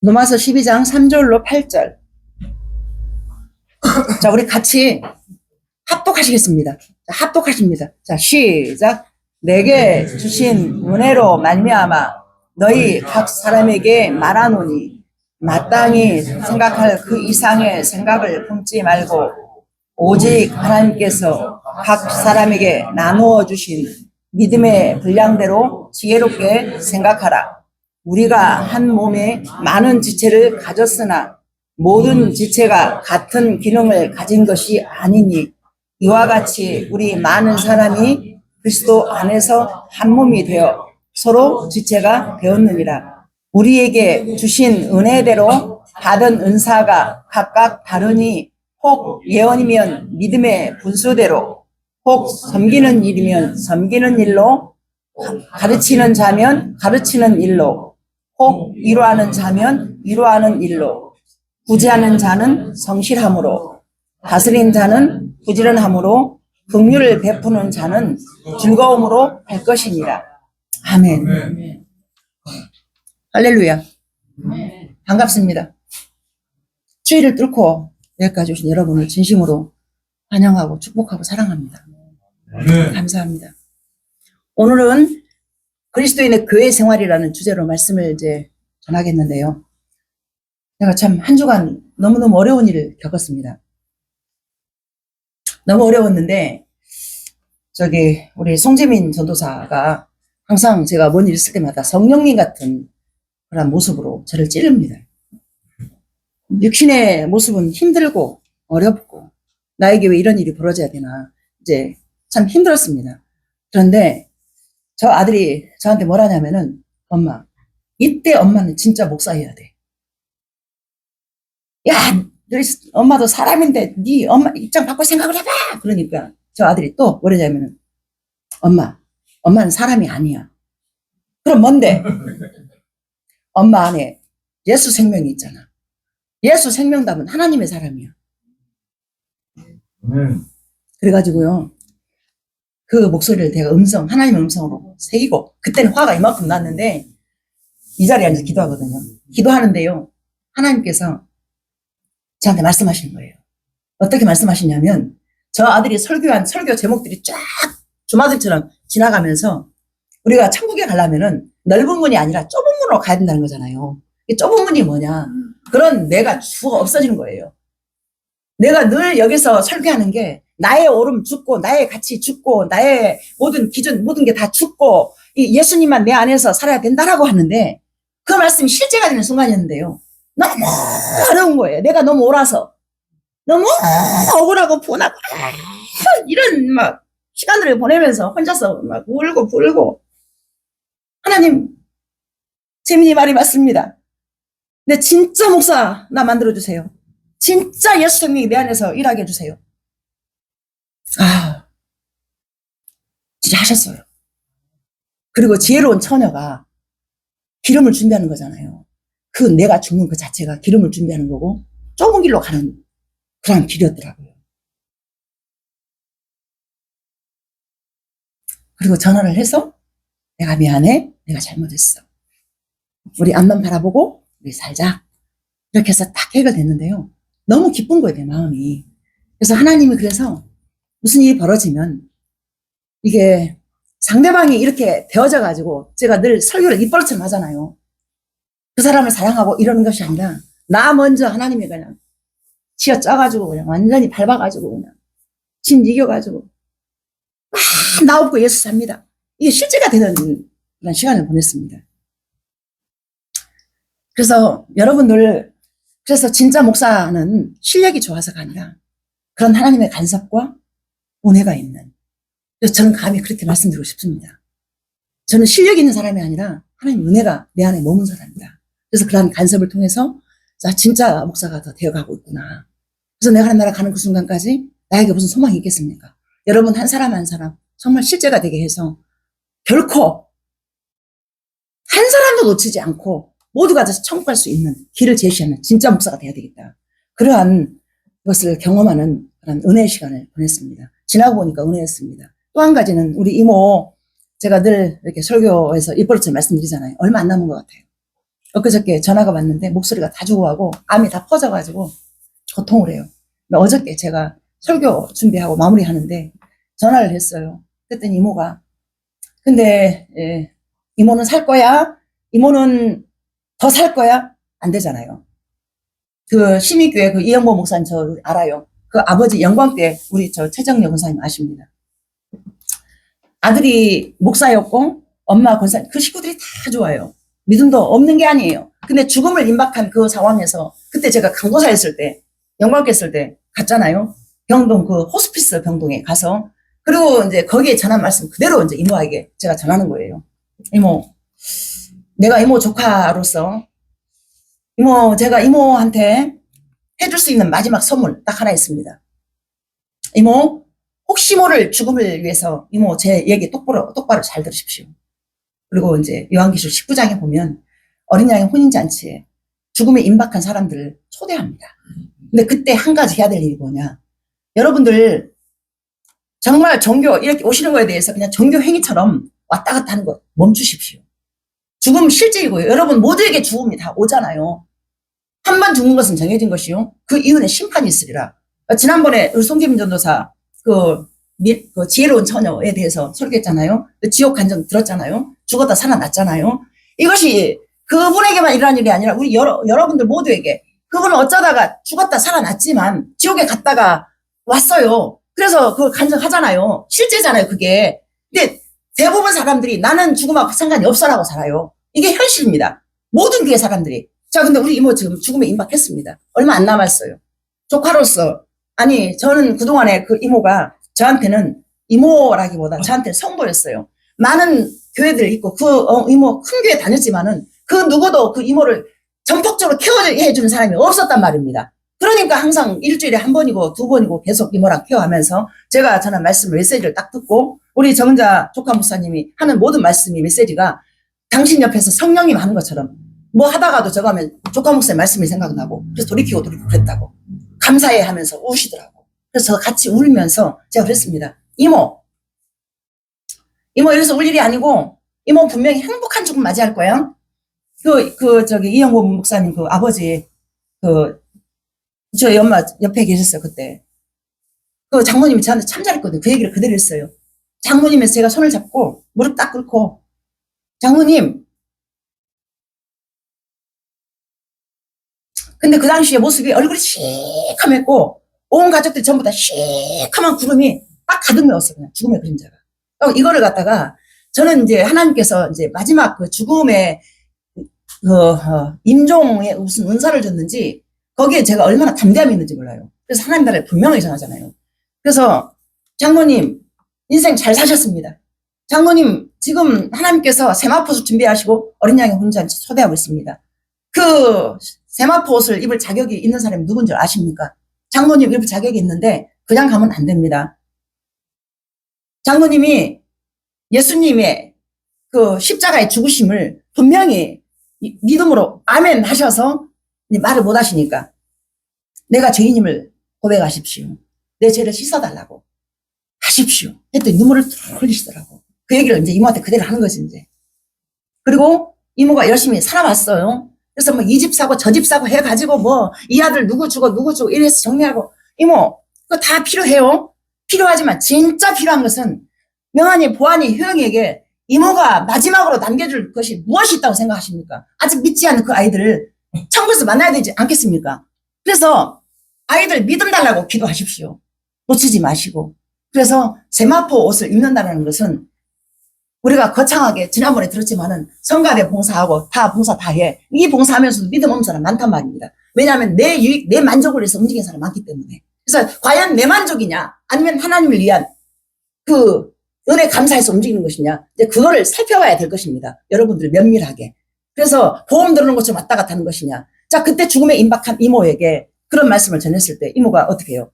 로마서 12장 3절로 8절. 자, 우리 같이 합독하시겠습니다. 자, 합독하십니다. 자, 시작. 내게 주신 은혜로 말미암아 너희 각 사람에게 말하노니 마땅히 생각할 그 이상의 생각을 품지 말고 오직 하나님께서 각 사람에게 나누어 주신 믿음의 분량대로 지혜롭게 생각하라. 우리가 한 몸에 많은 지체를 가졌으나 모든 지체가 같은 기능을 가진 것이 아니니 이와 같이 우리 많은 사람이 그리스도 안에서 한 몸이 되어 서로 지체가 되었느니라. 우리에게 주신 은혜대로 받은 은사가 각각 다르니 혹 예언이면 믿음의 분수대로, 혹 섬기는 일이면 섬기는 일로, 가르치는 자면 가르치는 일로, 혹 위로하는 자면 위로하는 일로, 구제하는 자는 성실함으로, 다스린 자는 부지런함으로, 긍휼을 베푸는 자는 즐거움으로 할 것이니라. 아멘. 할렐루야. 반갑습니다. 주의를 뚫고 여기까지 오신 여러분을 진심으로 환영하고 축복하고 사랑합니다. 감사합니다. 오늘은 그리스도인의 교회 생활이라는 주제로 말씀을 이제 전하겠는데요. 제가 참 한 주간 너무너무 어려운 일을 겪었습니다. 너무 어려웠는데 우리 송재민 전도사가 항상 제가 뭔 일 있을 때마다 성령님 같은 그런 모습으로 저를 찌릅니다. 육신의 모습은 힘들고 어렵고 나에게 왜 이런 일이 벌어져야 되나 이제 참 힘들었습니다. 그런데 저 아들이 저한테 뭐라냐면은 엄마 이때 엄마는 진짜 목사해야 돼. 야 너희 엄마도 사람인데 네 엄마 입장 바꿔 생각을 해봐. 그러니까 저 아들이 또 뭐라냐면은 엄마는 사람이 아니야. 그럼 뭔데? 엄마 안에 예수 생명이 있잖아. 예수 생명답은 하나님의 사람이야. 그래가지고요. 그 목소리를 제가 하나님의 음성으로 새기고, 그때는 화가 이만큼 났는데, 이 자리에 앉아서 기도하거든요. 기도하는데요. 하나님께서 저한테 말씀하시는 거예요. 어떻게 말씀하시냐면, 저 아들이 설교한 설교 제목들이 쫙 주마등처럼 지나가면서, 우리가 천국에 가려면은 넓은 문이 아니라 좁은 문으로 가야 된다는 거잖아요. 이 좁은 문이 뭐냐? 그런 내가 주가 없어지는 거예요. 내가 늘 여기서 설교하는 게 나의 오름 죽고 나의 가치 죽고 나의 모든 기준 모든 게 다 죽고 이 예수님만 내 안에서 살아야 된다라고 하는데 그 말씀이 실제가 되는 순간이었는데요. 너무 어려운 거예요. 내가 너무 옳아서 너무 억울하고 분하고 이런 막 시간들을 보내면서 혼자서 막 울고 불고 하나님 재민이 말이 맞습니다. 근데 진짜 목사 나 만들어주세요. 진짜 예수 생명이 내 안에서 일하게 해주세요. 아, 진짜 하셨어요. 그리고 지혜로운 처녀가 기름을 준비하는 거잖아요. 그 내가 죽는 그 자체가 기름을 준비하는 거고 좁은 길로 가는 그런 길이었더라고요. 그리고 전화를 해서 내가 미안해. 내가 잘못했어. 우리 앞만 바라보고 우리 살자. 이렇게 해서 딱 해결됐는데요. 너무 기쁜 거예요. 내 마음이. 그래서 하나님이 그래서 무슨 일이 벌어지면 이게 상대방이 이렇게 되어져 가지고 제가 늘 설교를 입버릇처럼 하잖아요. 그 사람을 사랑하고 이러는 것이 아니라 나 먼저 하나님이 그냥 쥐어짜가지고 그냥 완전히 밟아가지고 그냥 진 이겨가지고 막 나 없고 예수 삽니다. 이게 실제가 되는 그런 시간을 보냈습니다. 그래서 여러분들 그래서 진짜 목사는 실력이 좋아서가 아니라 그런 하나님의 간섭과 은혜가 있는 그래서 저는 감히 그렇게 말씀드리고 싶습니다. 저는 실력 있는 사람이 아니라 하나님의 은혜가 내 안에 머문 사람이다. 그래서 그러한 간섭을 통해서 자 진짜 목사가 더 되어가고 있구나. 그래서 내가 하나님 나라 가는 그 순간까지 나에게 무슨 소망이 있겠습니까? 여러분 한 사람 한 사람 정말 실제가 되게 해서 결코 한 사람도 놓치지 않고 모두가 천국 갈 수 있는 길을 제시하는 진짜 목사가 되어야 되겠다. 그러한 것을 경험하는 그런 은혜의 시간을 보냈습니다. 지나고 보니까 은혜였습니다. 또 한 가지는 우리 이모 제가 늘 이렇게 설교에서 입버릇처럼 말씀드리잖아요. 얼마 안 남은 것 같아요. 엊그저께 전화가 왔는데 목소리가 다 죽어가고 암이 다 퍼져가지고 고통을 해요. 근데 어저께 제가 설교 준비하고 마무리하는데 전화를 했어요. 그랬더니 이모가 근데 이모는 살 거야? 이모는 더 살 거야? 안 되잖아요. 그 신익교회 그 이영보 목사님 저 알아요. 그 아버지 영광교회 우리 저 최정려 권사님 아십니다. 아들이 목사였고 엄마 권사님 그 식구들이 다 좋아요. 믿음도 없는 게 아니에요. 근데 죽음을 임박한 그 상황에서 그때 제가 간호사였을 때 영광교회 있을 때 갔잖아요. 병동 그 호스피스 병동에 가서 그리고 이제 거기에 전한 말씀 그대로 이제 이모에게 제가 전하는 거예요. 이모, 내가 이모 조카로서 이모 제가 이모한테 해줄 수 있는 마지막 선물 딱 하나 있습니다. 이모 혹시 모를 죽음을 위해서 이모 제 얘기 똑바로 잘 들으십시오. 그리고 이제 요한계시록 19장에 보면 어린 양의 혼인잔치에 죽음에 임박한 사람들을 초대합니다. 근데 그때 한 가지 해야 될 일이 뭐냐. 여러분들 정말 종교 이렇게 오시는 거에 대해서 그냥 종교 행위처럼 왔다 갔다 하는 거 멈추십시오. 죽음 실제이고요. 여러분 모두에게 죽음이 다 오잖아요. 한 번 죽는 것은 정해진 것이요. 그 이후에 심판이 있으리라. 지난번에 우리 송재민 전도사 그 지혜로운 처녀에 대해서 설교했잖아요. 지옥 간증 들었잖아요. 죽었다 살아났잖아요. 이것이 그분에게만 일어난 일이 아니라 우리 여러분들 모두에게 그분은 어쩌다가 죽었다 살아났지만 지옥에 갔다가 왔어요. 그래서 그걸 간증하잖아요. 실제잖아요, 그게. 근데 대부분 사람들이 나는 죽음하고 상관이 없어라고 살아요. 이게 현실입니다. 모든 교회 사람들이. 자, 근데 우리 이모 지금 죽음에 임박했습니다. 얼마 안 남았어요. 조카로서. 아니, 저는 그동안에 그 이모가 저한테는 이모라기보다 저한테는 성도였어요. 많은 교회들 있고 이모 큰 교회 다녔지만은 그 누구도 그 이모를 전폭적으로 케어해주는 사람이 없었단 말입니다. 그러니까 항상 일주일에 한 번이고 두 번이고 계속 이모랑 케어하면서 제가 전한 말씀 메시지를 딱 듣고 우리 정자 조카 목사님이 하는 모든 말씀이 메시지가 당신 옆에서 성령님 하는 것처럼 뭐 하다가도 저거 하면 조카 목사님 말씀이 생각나고 그래서 돌이키고 그랬다고 감사해 하면서 우시더라고. 그래서 같이 울면서 제가 그랬습니다. 이모 이래서 울 일이 아니고 이모 분명히 행복한 죽음 맞이할 거예요. 저기 이영보 목사님 그 아버지 저희 엄마 옆에 계셨어요 그때. 그 장모님이 저한테 참 잘했거든요. 그 얘기를 그대로 했어요. 장모님에서 제가 손을 잡고 무릎 딱 꿇고 장모님 근데 그 당시에 모습이 얼굴이 시커맸고 온 가족들이 전부 다 시커먼 구름이 딱 가득 메웠어 그냥 죽음의 그림자가. 이거를 갖다가 저는 이제 하나님께서 이제 마지막 그 죽음의 임종에 무슨 은사를 줬는지 거기에 제가 얼마나 담대함이 있는지 몰라요. 그래서 하나님 나라에 분명히 전하잖아요. 그래서 장모님 인생 잘 사셨습니다. 장모님 지금 하나님께서 세마포 옷 준비하시고 어린 양의 혼인잔치 초대하고 있습니다. 그 세마포 옷을 입을 자격이 있는 사람이 누군지 아십니까? 장모님 입을 자격이 있는데 그냥 가면 안 됩니다. 장모님이 예수님의 그 십자가의 죽으심을 분명히 믿음으로 아멘 하셔서 말을 못 하시니까 내가 죄인임을 고백하십시오. 내 죄를 씻어달라고 하십시오. 했더니 눈물을 툭 흘리시더라고. 그 얘기를 이제 이모한테 그대로 하는 거지 이제. 그리고 이모가 열심히 살아왔어요. 그래서 뭐 이 집 사고 저 집 사고 해가지고 뭐 이 아들 누구 주고 이래서 정리하고 이모 그거 다 필요해요. 필요하지만 진짜 필요한 것은 명한이 보안이 효영이에게 이모가 마지막으로 남겨줄 것이 무엇이 있다고 생각하십니까? 아직 믿지 않는 그 아이들을 천국에서 만나야 되지 않겠습니까? 그래서 아이들 믿음 달라고 기도하십시오. 놓치지 마시고. 그래서 세마포 옷을 입는다는 것은 우리가 거창하게 지난번에 들었지만은 성가대 봉사하고 다 봉사 다 해. 이 봉사하면서도 믿음 없는 사람 많단 말입니다. 왜냐하면 내 유익, 내 만족을 위해서 움직이는 사람 많기 때문에. 그래서 과연 내 만족이냐 아니면 하나님을 위한 그 은혜 감사해서 움직이는 것이냐 이제 그거를 살펴봐야 될 것입니다. 여러분들 면밀하게. 그래서 보험 들어오는 것처럼 왔다 갔다 하는 것이냐. 자 그때 죽음에 임박한 이모에게 그런 말씀을 전했을 때 이모가 어떻게 해요?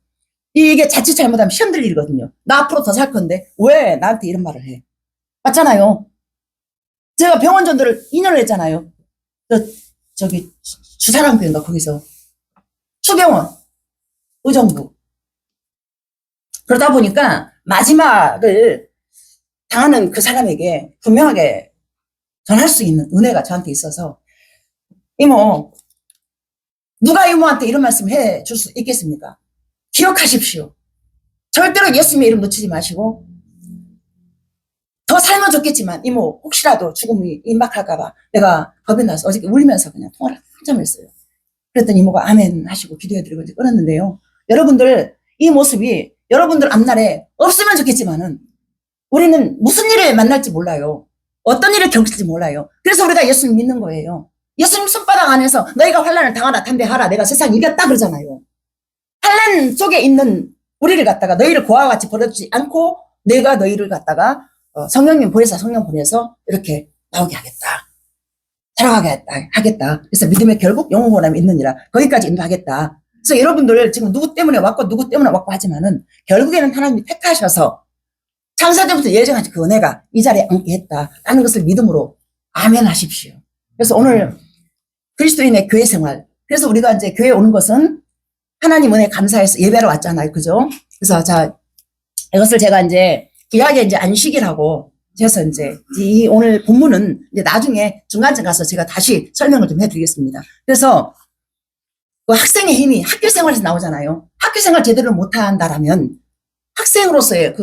이게 자칫 잘못하면 시험 들 일이거든요. 나 앞으로 더 살 건데 왜 나한테 이런 말을 해? 맞잖아요. 제가 병원 전도를 2년을 했잖아요. 저기 주사랑교인가 거기서 추병원 의정부. 그러다 보니까 마지막을 당하는 그 사람에게 분명하게 전할 수 있는 은혜가 저한테 있어서 이모, 누가 이모한테 이런 말씀 해 줄 수 있겠습니까? 기억하십시오. 절대로 예수님의 이름 놓치지 마시고, 더 살면 좋겠지만, 이모, 혹시라도 죽음이 임박할까봐 내가 겁이 나서 어저께 울면서 그냥 통화를 한참 했어요. 그랬더니 이모가 아멘 하시고 기도해드리고 이제 끊었는데요. 여러분들, 이 모습이 여러분들 앞날에 없으면 좋겠지만은, 우리는 무슨 일을 만날지 몰라요. 어떤 일을 겪을지 몰라요. 그래서 우리가 예수님 믿는 거예요. 예수님 손바닥 안에서 너희가 환난을 당하라 담대하라 내가 세상 이겼다 그러잖아요. 환난 속에 있는 우리를 갖다가 너희를 고아와 같이 버려주지 않고 내가 너희를 갖다가 성령님 보내서 성령 보내서 이렇게 나오게 하겠다. 살아가게 하겠다. 그래서 믿음의 결국 영원 보람이 있느니라. 거기까지 인도하겠다. 그래서 여러분들 지금 누구 때문에 왔고 누구 때문에 왔고 하지만은 결국에는 하나님이 택하셔서 창세전부터 예정하신 그 은혜가 이 자리에 앉게 했다라는 것을 믿음으로 아멘 하십시오. 그래서 오늘 그리스도인의 교회 생활. 그래서 우리가 이제 교회에 오는 것은 하나님 은혜 감사해서 예배로 왔잖아요. 그죠? 그래서 자, 이것을 제가 이제 이야기 이제 안식이라고 해서 이제 이 오늘 본문은 이제 나중에 중간쯤 가서 제가 다시 설명을 좀 해드리겠습니다. 그래서 그 학생의 힘이 학교 생활에서 나오잖아요. 학교 생활 제대로 못한다라면 학생으로서의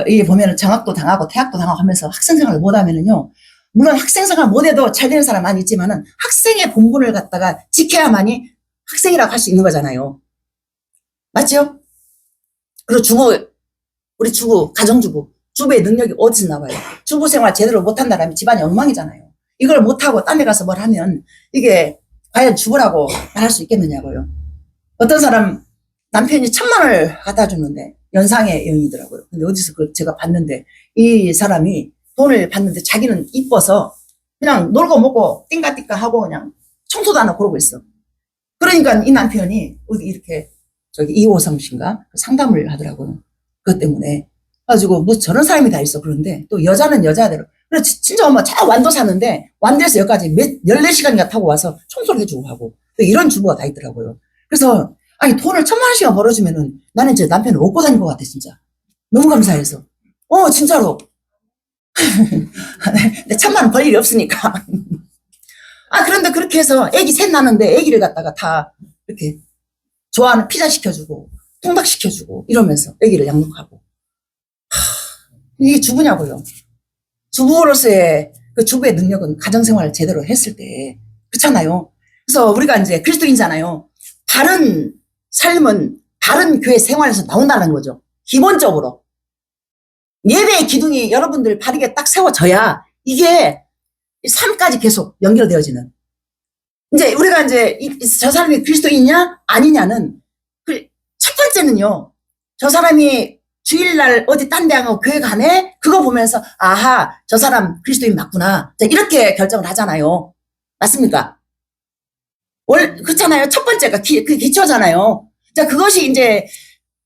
이 보면은 장학도 당하고 퇴학도 당하고 하면서 학생 생활을 못하면은요. 물론 학생 생활 못해도 잘 되는 사람 많이 있지만은 학생의 본분을 갖다가 지켜야만이 학생이라고 할 수 있는 거잖아요. 맞죠? 그리고 우리 가정주부. 주부의 능력이 어디서 나와요? 주부 생활 제대로 못한다라면 집안이 엉망이잖아요. 이걸 못하고 딴 데 가서 뭘 하면 이게 과연 주부라고 말할 수 있겠느냐고요. 어떤 사람 남편이 1,000만 원을 갖다 주는데 연상의 여인이더라고요. 근데 어디서 제가 봤는데 이 사람이 돈을 받는데 자기는 이뻐서 그냥 놀고 먹고 띵가띵가 하고 그냥 청소도 안 하고 그러고 있어. 그러니까 이 남편이 어디 이렇게 이호성 씨인가 상담을 하더라고요. 그것 때문에. 가지고 뭐 저런 사람이 다 있어. 그런데 또 여자는 여자대로. 그래 진짜 엄마 차 완도 사는데 완도에서 여기까지 14시간인가 타고 와서 청소를 해주고 하고 이런 주부가 다 있더라고요. 그래서 아니 돈을 1,000만 원씩만 벌어주면은 나는 이제 남편을 업고 다닌 것 같아 진짜. 너무 감사해서. 진짜로. 근데 1,000만 원 벌 일이 없으니까. 그런데 그렇게 해서 애기 셋 나는데 애기를 갖다가 다 이렇게 좋아하는 피자 시켜주고 통닭 시켜주고 이러면서 애기를 양육하고. 이게 주부냐고요. 주부로서의 그 주부의 능력은 가정생활을 제대로 했을 때 그렇잖아요. 그래서 우리가 이제 그리스도인이잖아요. 바른 삶은 바른 교회 생활에서 나온다는 거죠. 기본적으로. 예배의 기둥이 여러분들 바르게 딱 세워져야 이게 삶까지 계속 연결되어지는. 이제 우리가 이제 저 사람이 그리스도인이냐 아니냐는 첫 번째는요. 저 사람이 주일날 어디 딴 데 가고 교회 가네? 그거 보면서 아하 저 사람 그리스도인 맞구나. 이렇게 결정을 하잖아요. 맞습니까? 그렇잖아요. 첫 번째가 그 기초잖아요. 자, 그것이 이제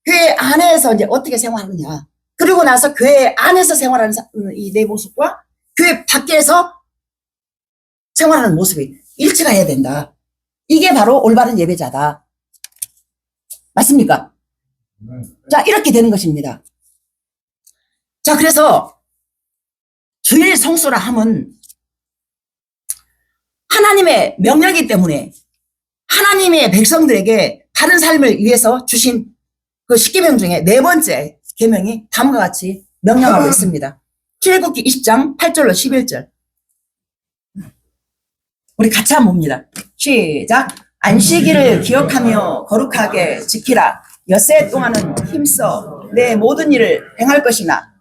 교회 안에서 이제 어떻게 생활하느냐. 그리고 나서 교회 안에서 생활하는 이 내 모습과 교회 밖에서 생활하는 모습이 일치가 해야 된다. 이게 바로 올바른 예배자다. 맞습니까? 자, 이렇게 되는 것입니다. 자, 그래서 주일 성수라 함은 하나님의 명령이기 때문에 하나님의 백성들에게 다른 삶을 위해서 주신 그 10계명 중에 네 번째 계명이 다음과 같이 명령하고 있습니다. 출애굽기 20장 8절로 11절. 우리 같이 한번 봅니다. 시작. 안식일을 기억하며 거룩하게 지키라. 엿새 동안은 힘써 내 모든 일을 행할 것이나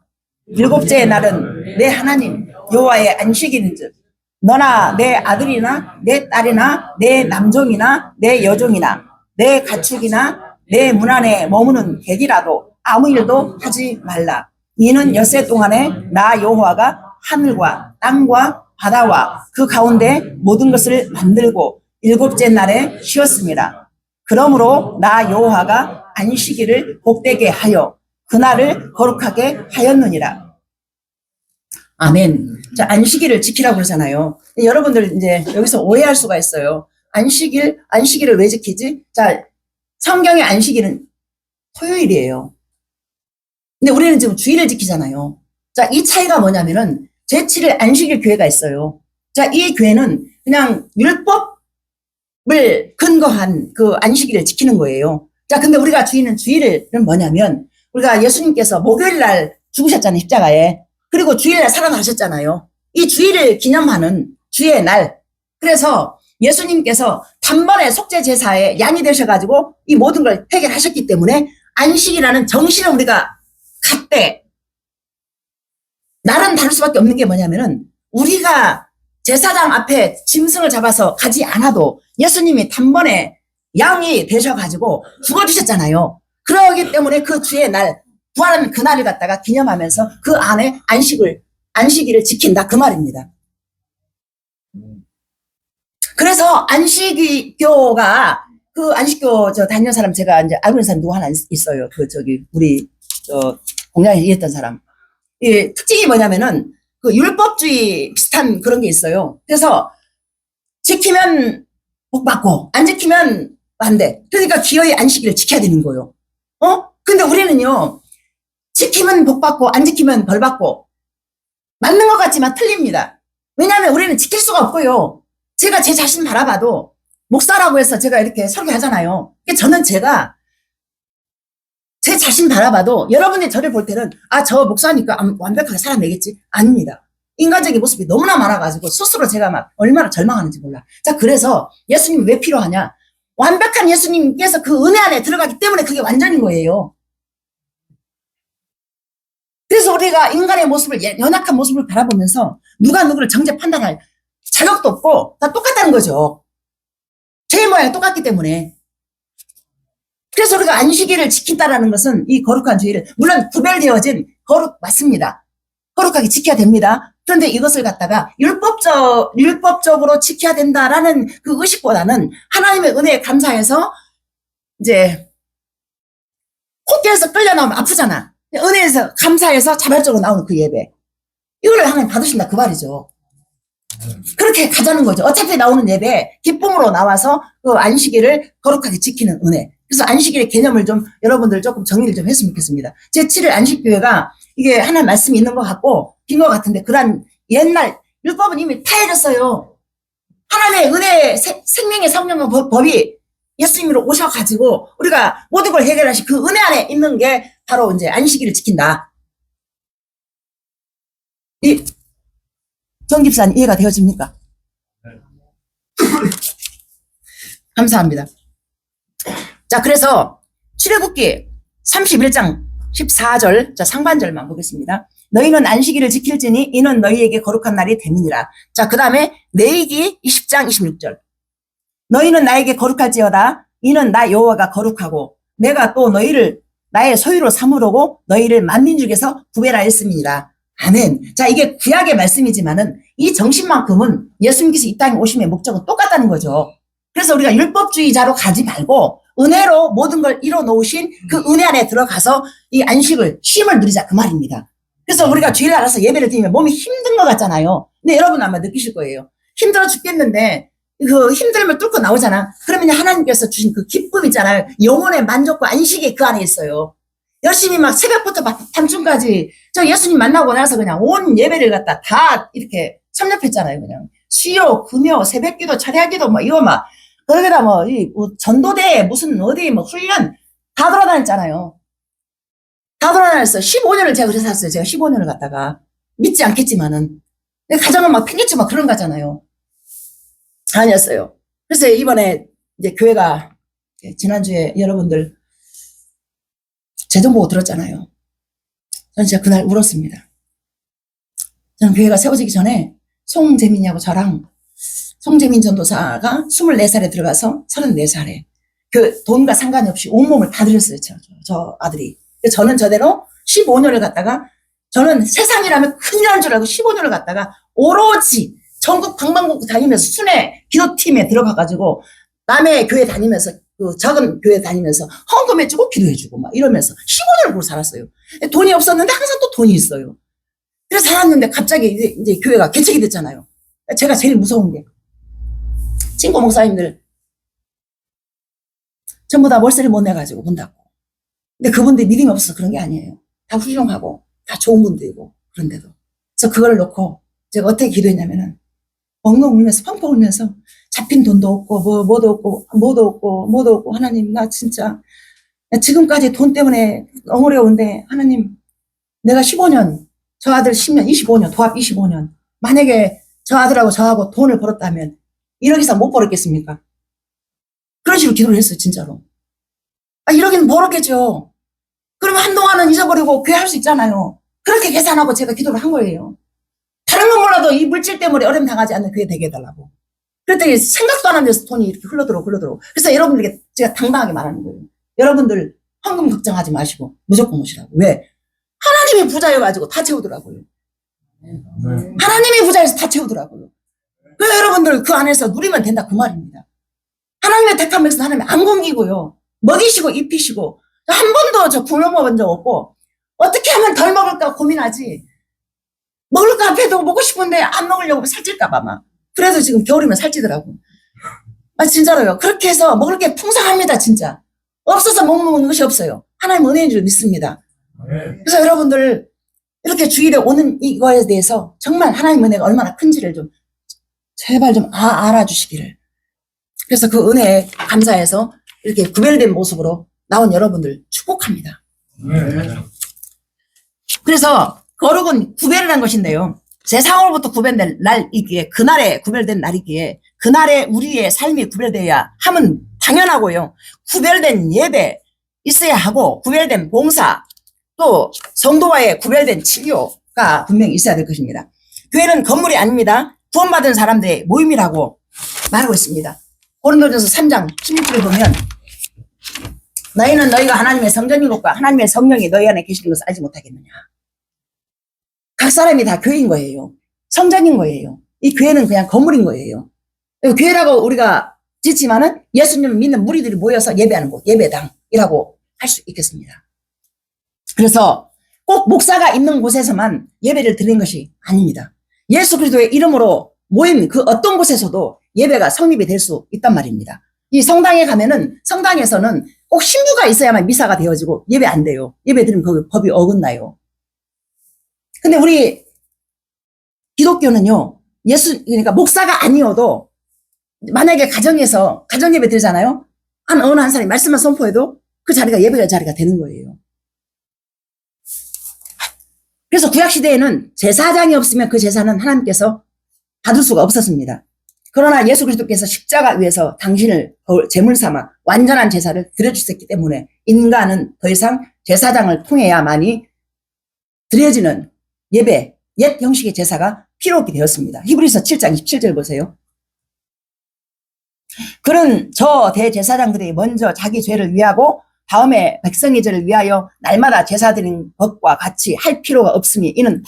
일곱째 날은 내 하나님 여호와의 안식일인즉 너나 내 아들이나 내 딸이나 내 남종이나 내 여종이나 내 가축이나 내 문 안에 머무는 객이라도 아무 일도 하지 말라. 이는 엿새 동안에 나 여호와가 하늘과 땅과 바다와 그 가운데 모든 것을 만들고 일곱째 날에 쉬었습니다. 그러므로 나 여호와가 안식일을 복되게 하여 그날을 거룩하게 하였느니라. 아멘. 자, 안식일을 지키라고 그러잖아요. 여러분들 이제 여기서 오해할 수가 있어요. 안식일을 왜 지키지? 자, 성경의 안식일은 토요일이에요. 근데 우리는 지금 주일을 지키잖아요. 자, 이 차이가 뭐냐면은 제7일 안식일 교회가 있어요. 자, 이 교회는 그냥 율법을 근거한 그 안식일을 지키는 거예요. 자, 근데 우리가 주의는 주일은 뭐냐면 우리가 예수님께서 목요일 날 죽으셨잖아요, 십자가에. 그리고 주일 날 살아나셨잖아요. 이 주일을 기념하는 주의 날. 그래서 예수님께서 단번에 속죄 제사에 양이 되셔가지고 이 모든 걸 해결하셨기 때문에 안식이라는 정신을 우리가 갖되 날은 다를 수밖에 없는 게 뭐냐면은 우리가 제사장 앞에 짐승을 잡아서 가지 않아도 예수님이 단번에 양이 되셔가지고 죽어주셨잖아요. 그러기 때문에 그 주의 날, 부활하는 그날을 갖다가 기념하면서 그 안에 안식일을 지킨다. 그 말입니다. 그래서 안식교가, 그 안식교 다니는 사람 제가 이제 알고 있는 사람 누구 하나 있어요. 우리, 공장에 일했던 사람. 이 특징이 뭐냐면은 그 율법주의 비슷한 그런 게 있어요. 그래서 지키면 복 받고 안 지키면 안 돼. 그러니까 기어이 안식일을 지켜야 되는 거예요. 근데 우리는요, 지키면 복 받고 안 지키면 벌 받고 맞는 것 같지만 틀립니다. 왜냐하면 우리는 지킬 수가 없고요. 제가 제 자신 바라봐도 목사라고 해서 제가 이렇게 설교하잖아요. 저는 제가 제 자신 바라봐도 여러분이 저를 볼 때는 저 목사니까 완벽하게 살아내겠지? 아닙니다. 인간적인 모습이 너무나 많아가지고 스스로 제가 막 얼마나 절망하는지 몰라. 자, 그래서 예수님이 왜 필요하냐? 완벽한 예수님께서 그 은혜 안에 들어가기 때문에 그게 완전인 거예요. 그래서 우리가 인간의 모습을, 연약한 모습을 바라보면서 누가 누구를 정죄 판단할 자격도 없고 다 똑같다는 거죠. 죄의 모양이 똑같기 때문에. 그래서 우리가 안식일을 지킨다라는 것은 이 거룩한 주일을, 물론 구별되어진 거룩 맞습니다. 거룩하게 지켜야 됩니다. 그런데 이것을 갖다가 율법적으로 지켜야 된다라는 그 의식보다는 하나님의 은혜에 감사해서 이제 콧대에서 끌려 나오면 아프잖아. 은혜에서 감사해서 자발적으로 나오는 그 예배. 이거를 하나님 받으신다 그 말이죠. 그렇게 가자는 거죠. 어차피 나오는 예배 기쁨으로 나와서 그 안식일을 거룩하게 지키는 은혜. 그래서 안식일의 개념을 좀 여러분들 조금 정리를 좀 했으면 좋겠습니다. 제7일 안식교회가 이게 하나님 말씀이 있는 것 같고 긴 것 같은데 그런 옛날 율법은 이미 타해졌어요. 하나님의 은혜, 생명의 성령 법이 예수님으로 오셔가지고 우리가 모든 걸 해결하신 그 은혜 안에 있는 게 바로 이제 안식일을 지킨다. 이 정집사님 이해가 되어집니까? 감사합니다. 자, 그래서 출애굽기 31장 14절, 자, 상반절만 보겠습니다. 너희는 안식일을 지킬지니 이는 너희에게 거룩한 날이 됨이니라. 자, 그 다음에 레위기 20장 26절. 너희는 나에게 거룩할지어다. 이는 나 여호와가 거룩하고 내가 또 너희를 나의 소유로 삼으려고 너희를 만민 중에서 구별하였음이니라. 아멘. 자, 이게 구약의 말씀이지만은 이 정신만큼은 예수님께서 이 땅에 오심의 목적은 똑같다는 거죠. 그래서 우리가 율법주의자로 가지 말고 은혜로 모든 걸 이뤄 놓으신 그 은혜 안에 들어가서 이 안식을, 쉼을 누리자 그 말입니다. 그래서 우리가 주일 알아서 예배를 드리면 몸이 힘든 것 같잖아요. 근데 여러분 아마 느끼실 거예요. 힘들어 죽겠는데 그 힘듦을 뚫고 나오잖아. 그러면 하나님께서 주신 그 기쁨 있잖아요. 영혼의 만족과 안식이 그 안에 있어요. 열심히 막 새벽부터 밤중까지 저 예수님 만나고 나서 그냥 온 예배를 갖다 다 이렇게 섭렵했잖아요. 그냥 수요, 금요, 새벽기도, 철야기도 뭐 이거 막 거기다 뭐 전도대 무슨 어디 뭐 훈련 다 돌아다녔잖아요. 다 돌아다녔어요. 15년을 제가 그래서 샀어요. 제가 15년을 갔다가 믿지 않겠지만은 가정은 막 팽개치 막 그런 거잖아요. 아니었어요. 그래서 이번에 이제 교회가 지난주에 여러분들 재정 보고 들었잖아요. 저는 진짜 그날 울었습니다. 저는 교회가 세워지기 전에 송재민이하고 저랑 송재민 전도사가 24살에 들어가서 34살에 그 돈과 상관이 없이 온몸을 다 드렸어요. 저 아들이. 저는 저대로 15년을 갔다가 저는 세상이라면 큰일 난 줄 알고 15년을 갔다가 오로지 전국 방방곡곡 다니면서 순회 기도팀에 들어가가지고 남의 교회 다니면서 그 작은 교회 다니면서 헌금해주고 기도해주고 막 이러면서 15년을 그러고 살았어요. 돈이 없었는데 항상 또 돈이 있어요. 그래서 살았는데 갑자기 이제 교회가 개척이 됐잖아요. 제가 제일 무서운 게 친구 목사님들 전부 다 월세를 못 내가지고 문 닫고. 근데 그분들 믿음이 없어서 그런 게 아니에요. 다 훌륭하고 다 좋은 분들이고 그런데도. 그래서 그걸 놓고 제가 어떻게 기도했냐면은 엉엉 울면서 펑펑 울면서 잡힌 돈도 없고 뭐도 없고 뭐도 없고 뭐도 없고 하나님 나 진짜 나 지금까지 돈 때문에 너무 어려운데 하나님 내가 15년 저 아들 10년 25년 도합 25년 만약에 저 아들하고 저하고 돈을 벌었다면 1억 이상 못 벌었겠습니까? 그런 식으로 기도를 했어요 진짜로. 아 1억이면 벌었겠죠. 그러면 한동안은 잊어버리고 교회 할 수 있잖아요. 그렇게 계산하고 제가 기도를 한 거예요. 다른 건 몰라도 이 물질 때문에 어려움 당하지 않는 교회 되게 해달라고. 그랬더니 생각도 안 하는 데서 돈이 이렇게 흘러들어. 그래서 여러분들에게 제가 당당하게 말하는 거예요. 여러분들 헌금 걱정하지 마시고 무조건 오시라고. 왜? 하나님이 부자여가지고 다 채우더라고요. 하나님이 부자여서 다 채우더라고요. 그래서 여러분들 그 안에서 누리면 된다 그 말입니다. 하나님의 택한 백성 하나님 안 공기고요. 먹이시고 입히시고 한 번도 저 굶어 먹은 적 없고 어떻게 하면 덜 먹을까 고민하지. 먹을 거 앞에도 먹고 싶은데 안 먹으려고 살찔까봐 막. 그래서 지금 겨울이면 살찌더라고. 아, 진짜로요. 그렇게 해서 먹을 게 풍성합니다, 진짜. 없어서 못 먹는 것이 없어요. 하나님 은혜인 줄 믿습니다. 그래서 여러분들, 이렇게 주일에 오는 이거에 대해서 정말 하나님 은혜가 얼마나 큰지를 좀, 제발 좀 알아주시기를. 그래서 그 은혜에 감사해서 이렇게 구별된 모습으로 나온 여러분들 축복합니다. 그래서 거룩은 구별이라는 것인데요. 제4월부터 구별된 날이기에 그날에 구별된 날이기에 그날에 우리의 삶이 구별되어야 함은 당연하고요. 구별된 예배 있어야 하고 구별된 봉사 또 성도와의 구별된 치료가 분명히 있어야 될 것입니다. 교회는 건물이 아닙니다. 구원받은 사람들의 모임이라고 말하고 있습니다. 고린도전서 3장 16절에 보면 너희는 너희가 하나님의 성전이로과 하나님의 성령이 너희 안에 계시는 것을 알지 못하겠느냐. 각 사람이 다 교회인 거예요. 성전인 거예요. 이 교회는 그냥 건물인 거예요. 교회라고 우리가 짓지만은 예수님을 믿는 무리들이 모여서 예배하는 곳, 예배당이라고 할 수 있겠습니다. 그래서 꼭 목사가 있는 곳에서만 예배를 드리는 것이 아닙니다. 예수 그리스도의 이름으로 모인 그 어떤 곳에서도 예배가 성립이 될 수 있단 말입니다. 이 성당에 가면은 성당에서는 꼭 신부가 있어야만 미사가 되어지고 예배 안 돼요. 예배 드리면 그 법이 어긋나요. 근데 우리 기독교는요, 그러니까 목사가 아니어도 만약에 가정에서 가정예배 드리잖아요. 어느 한 사람이 말씀만 선포해도 그 자리가 예배의 자리가 되는 거예요. 그래서 구약시대에는 제사장이 없으면 그 제사는 하나님께서 받을 수가 없었습니다. 그러나 예수 그리스도께서 십자가 위에서 당신을 제물 삼아 완전한 제사를 드려주셨기 때문에 인간은 더 이상 제사장을 통해야만이 드려지는 예배, 옛 형식의 제사가 필요 없게 되었습니다. 히브리서 7장 27절 보세요. 그런 저 대제사장들이 먼저 자기 죄를 위하고 다음에 백성의 죄를 위하여 날마다 제사 드리는 것과 같이 할 필요가 없으니 이는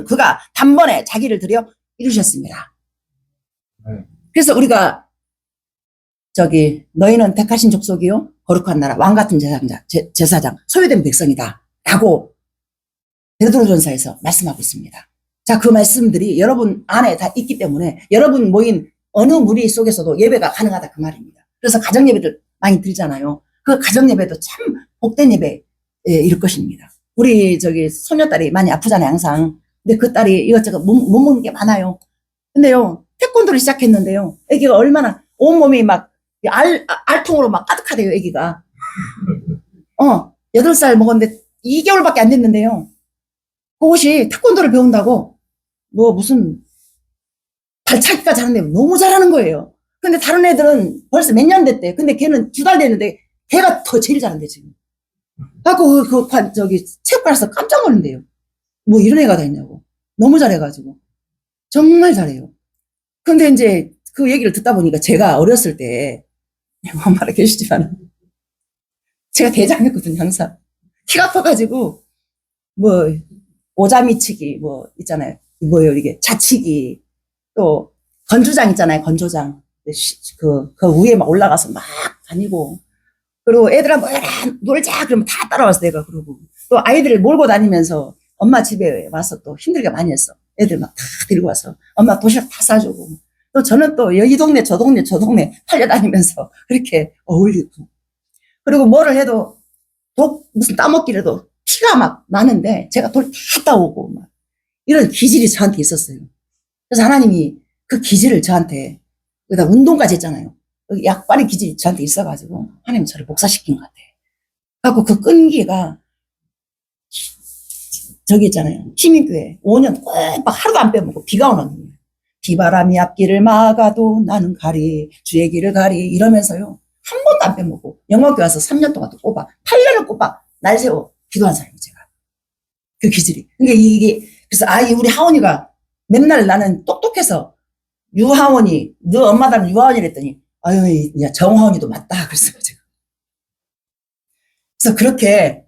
그가 단번에 자기를 드려 이루셨습니다. 그래서 우리가 너희는 택하신 족속이요 거룩한 나라 왕같은 제사장 소유된 백성이다 라고 베드로전서에서 말씀하고 있습니다. 자, 그 말씀들이 여러분 안에 다 있기 때문에 여러분 모인 어느 무리 속에서도 예배가 가능하다 그 말입니다. 그래서 가정예배를 많이 드리잖아요. 그 가정예배도 참 복된 예배에 이룰 것입니다. 우리 소녀딸이 많이 아프잖아요 항상. 근데 그 딸이 이것저것 못 먹는 게 많아요. 근데요 태권도를 시작했는데요 애기가 얼마나 온몸이 막 알통으로 막 가득하대요 애기가. 8살 먹었는데 2개월밖에 안 됐는데요 그것이 태권도를 배운다고 무슨 발차기까지 하는데 너무 잘하는 거예요. 근데 다른 애들은 벌써 몇 년 됐대. 근데 걔는 2달 됐는데 걔가 더 제일 잘한대 지금. 그래갖고 체육관에서 깜짝 놀란대요. 뭐 이런 애가 다 있냐고. 너무 잘해가지고. 정말 잘해요. 근데 이제 그 얘기를 듣다 보니까 제가 어렸을 때 엄마가 계시지만 제가 대장이었거든요 항상. 키가 커가지고 오자미치기 있잖아요. 뭐예요 이게 자치기 또 건조장 있잖아요 건조장 그 위에 막 올라가서 막 다니고 그리고 애들아 놀자 그러면 다 따라와서 내가 그러고 또 아이들을 몰고 다니면서 엄마 집에 와서 또 힘들게 많이 했어. 애들 막 다 데리고 와서 엄마 도시락 다 싸주고 또 저는 또 이 동네 저 동네 팔려다니면서 그렇게 어울리고 그리고 뭐를 해도 무슨 따먹기라도 피가 막 나는데 제가 돌 다 따오고 막 이런 기질이 저한테 있었어요. 그래서 하나님이 그 기질을 저한테, 그다 운동까지 했잖아요. 약발의 기질이 저한테 있어가지고 하나님 저를 목사시킨 것 같아요. 그래갖고 그 끈기가 저기 있잖아요. 시민교회 5년 꼭 막 하루도 안 빼먹고 비가 오는 거예요. 비바람이 앞길을 막아도 나는 가리 주의 길을 가리 이러면서요. 한 번도 안 빼먹고 영어교회 와서 3년 동안 또 꼽아 8년을 꼽아 날 세워 기도한 사람이에요. 제가 그 기질이. 그러니까 이게 그래서 우리 하원이가 맨날 나는 똑똑해서 유하원이 너 엄마 닮은 유하원이랬더니 아유 야 정하원이도 맞다 그랬어요. 제가. 그래서 그렇게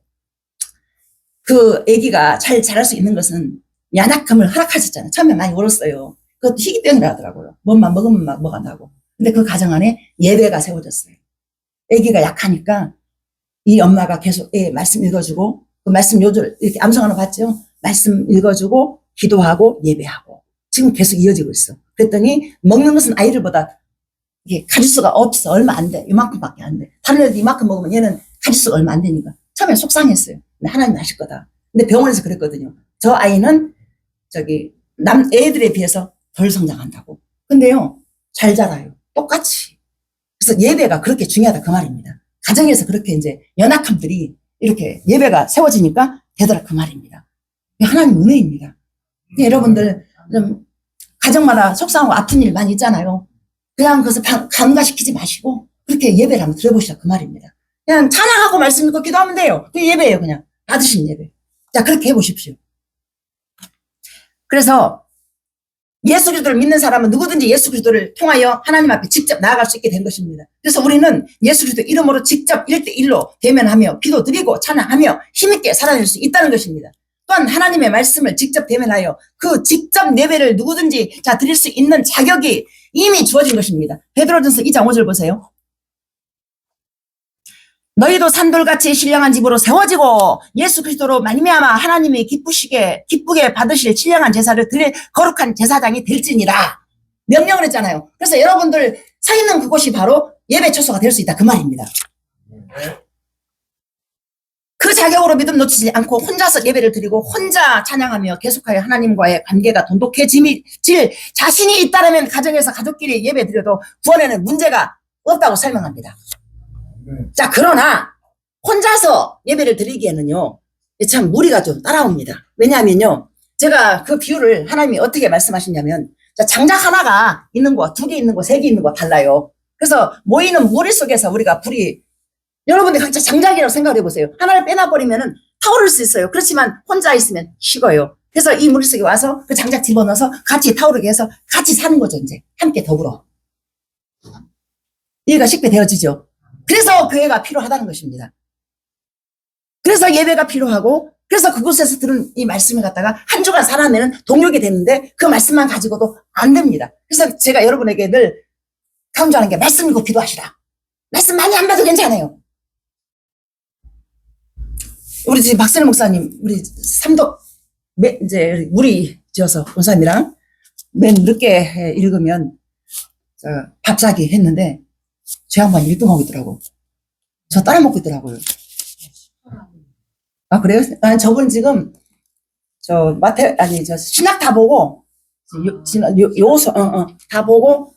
그 아기가 잘 자랄 수 있는 것은 연약함을 허락하셨잖아요. 처음에 많이 울었어요. 그것도 희귀 때문이라 하더라고요. 뭐만 먹으면 막 뭐가 나고. 근데 그 가정 안에 예배가 세워졌어요. 아기가 약하니까 이 엄마가 계속 말씀 읽어주고 그 말씀 요절 이렇게 암송하는 거 봤죠? 말씀 읽어주고 기도하고 예배하고 지금 계속 이어지고 있어. 그랬더니 먹는 것은 아이들보다 이게 가짓수가 없어. 얼마 안 돼. 이만큼밖에 안 돼. 다른 애들 이만큼 먹으면 얘는 가짓수가 얼마 안 되니까 처음에 속상했어요. 근데 하나님이 아실 거다. 근데 병원에서 그랬거든요. 저 아이는 저기 애들에 비해서 덜 성장한다고. 근데요 잘 자라요. 똑같이. 그래서 예배가 그렇게 중요하다 그 말입니다. 가정에서 그렇게 이제 연약함들이 이렇게 예배가 세워지니까 되더라 그 말입니다. 하나님 은혜입니다. 여러분들 좀 가정마다 속상하고 아픈 일 많이 있잖아요. 그냥 그것을 간과시키지 마시고 그렇게 예배를 한번 드려보시라 그 말입니다. 그냥 찬양하고 말씀 읽고 기도하면 돼요. 그게 예배예요. 그냥 받으신 예배. 자 그렇게 해보십시오. 그래서 예수 그리스도를 믿는 사람은 누구든지 예수 그리스도를 통하여 하나님 앞에 직접 나아갈 수 있게 된 것입니다. 그래서 우리는 예수 그리스도 이름으로 직접 1대1로 대면하며 기도드리고 찬양하며 힘있게 살아낼 수 있다는 것입니다. 또한 하나님의 말씀을 직접 대면하여 그 직접 예배를 누구든지 드릴 수 있는 자격이 이미 주어진 것입니다. 베드로전서 2장 5절 보세요. 너희도 산돌같이 신령한 집으로 세워지고 예수 그리스도로 말미암아 하나님이 기쁘게 받으실 신령한 제사를 드릴 거룩한 제사장이 될지니라 명령을 했잖아요. 그래서 여러분들 서 있는 그곳이 바로 예배 처소가 될 수 있다 그 말입니다. 그 자격으로 믿음 놓치지 않고 혼자서 예배를 드리고 혼자 찬양하며 계속하여 하나님과의 관계가 돈독해질 자신이 있다면 가정에서 가족끼리 예배 드려도 구원에는 문제가 없다고 설명합니다. 자 그러나 혼자서 예배를 드리기에는요 참 무리가 좀 따라옵니다. 왜냐하면요 제가 그 비유를 하나님이 어떻게 말씀하시냐면 장작 하나가 있는 거 2개 있는 거 3개 있는 거 달라요. 그래서 모이는 무리 속에서 우리가 불이 여러분들 각자 장작이라고 생각을 해보세요. 하나를 빼놔버리면 타오를 수 있어요. 그렇지만 혼자 있으면 식어요. 그래서 이 무리 속에 와서 그 장작 집어넣어서 같이 타오르게 해서 같이 사는 거죠. 이제 함께 더불어 이해가 쉽게 되어지죠. 그래서 교회가 필요하다는 것입니다. 그래서 예배가 필요하고 그래서 그곳에서 들은 이 말씀을 갖다가 한 주간 살아내는 동력이 되는데 그 말씀만 가지고도 안 됩니다. 그래서 제가 여러분에게 늘 강조하는 게 말씀 읽고 기도하시라. 말씀 많이 안 봐도 괜찮아요. 우리 지금 박선일 목사님 우리 삼독 이제 우리 지어서 원사님이랑 맨 늦게 읽으면 밥 사기 했는데 저 양반 1등하고 있더라고. 저 따라 먹고 있더라고요. 아, 그래요? 저분 지금, 저 신학 다 보고, 요소, 다 보고,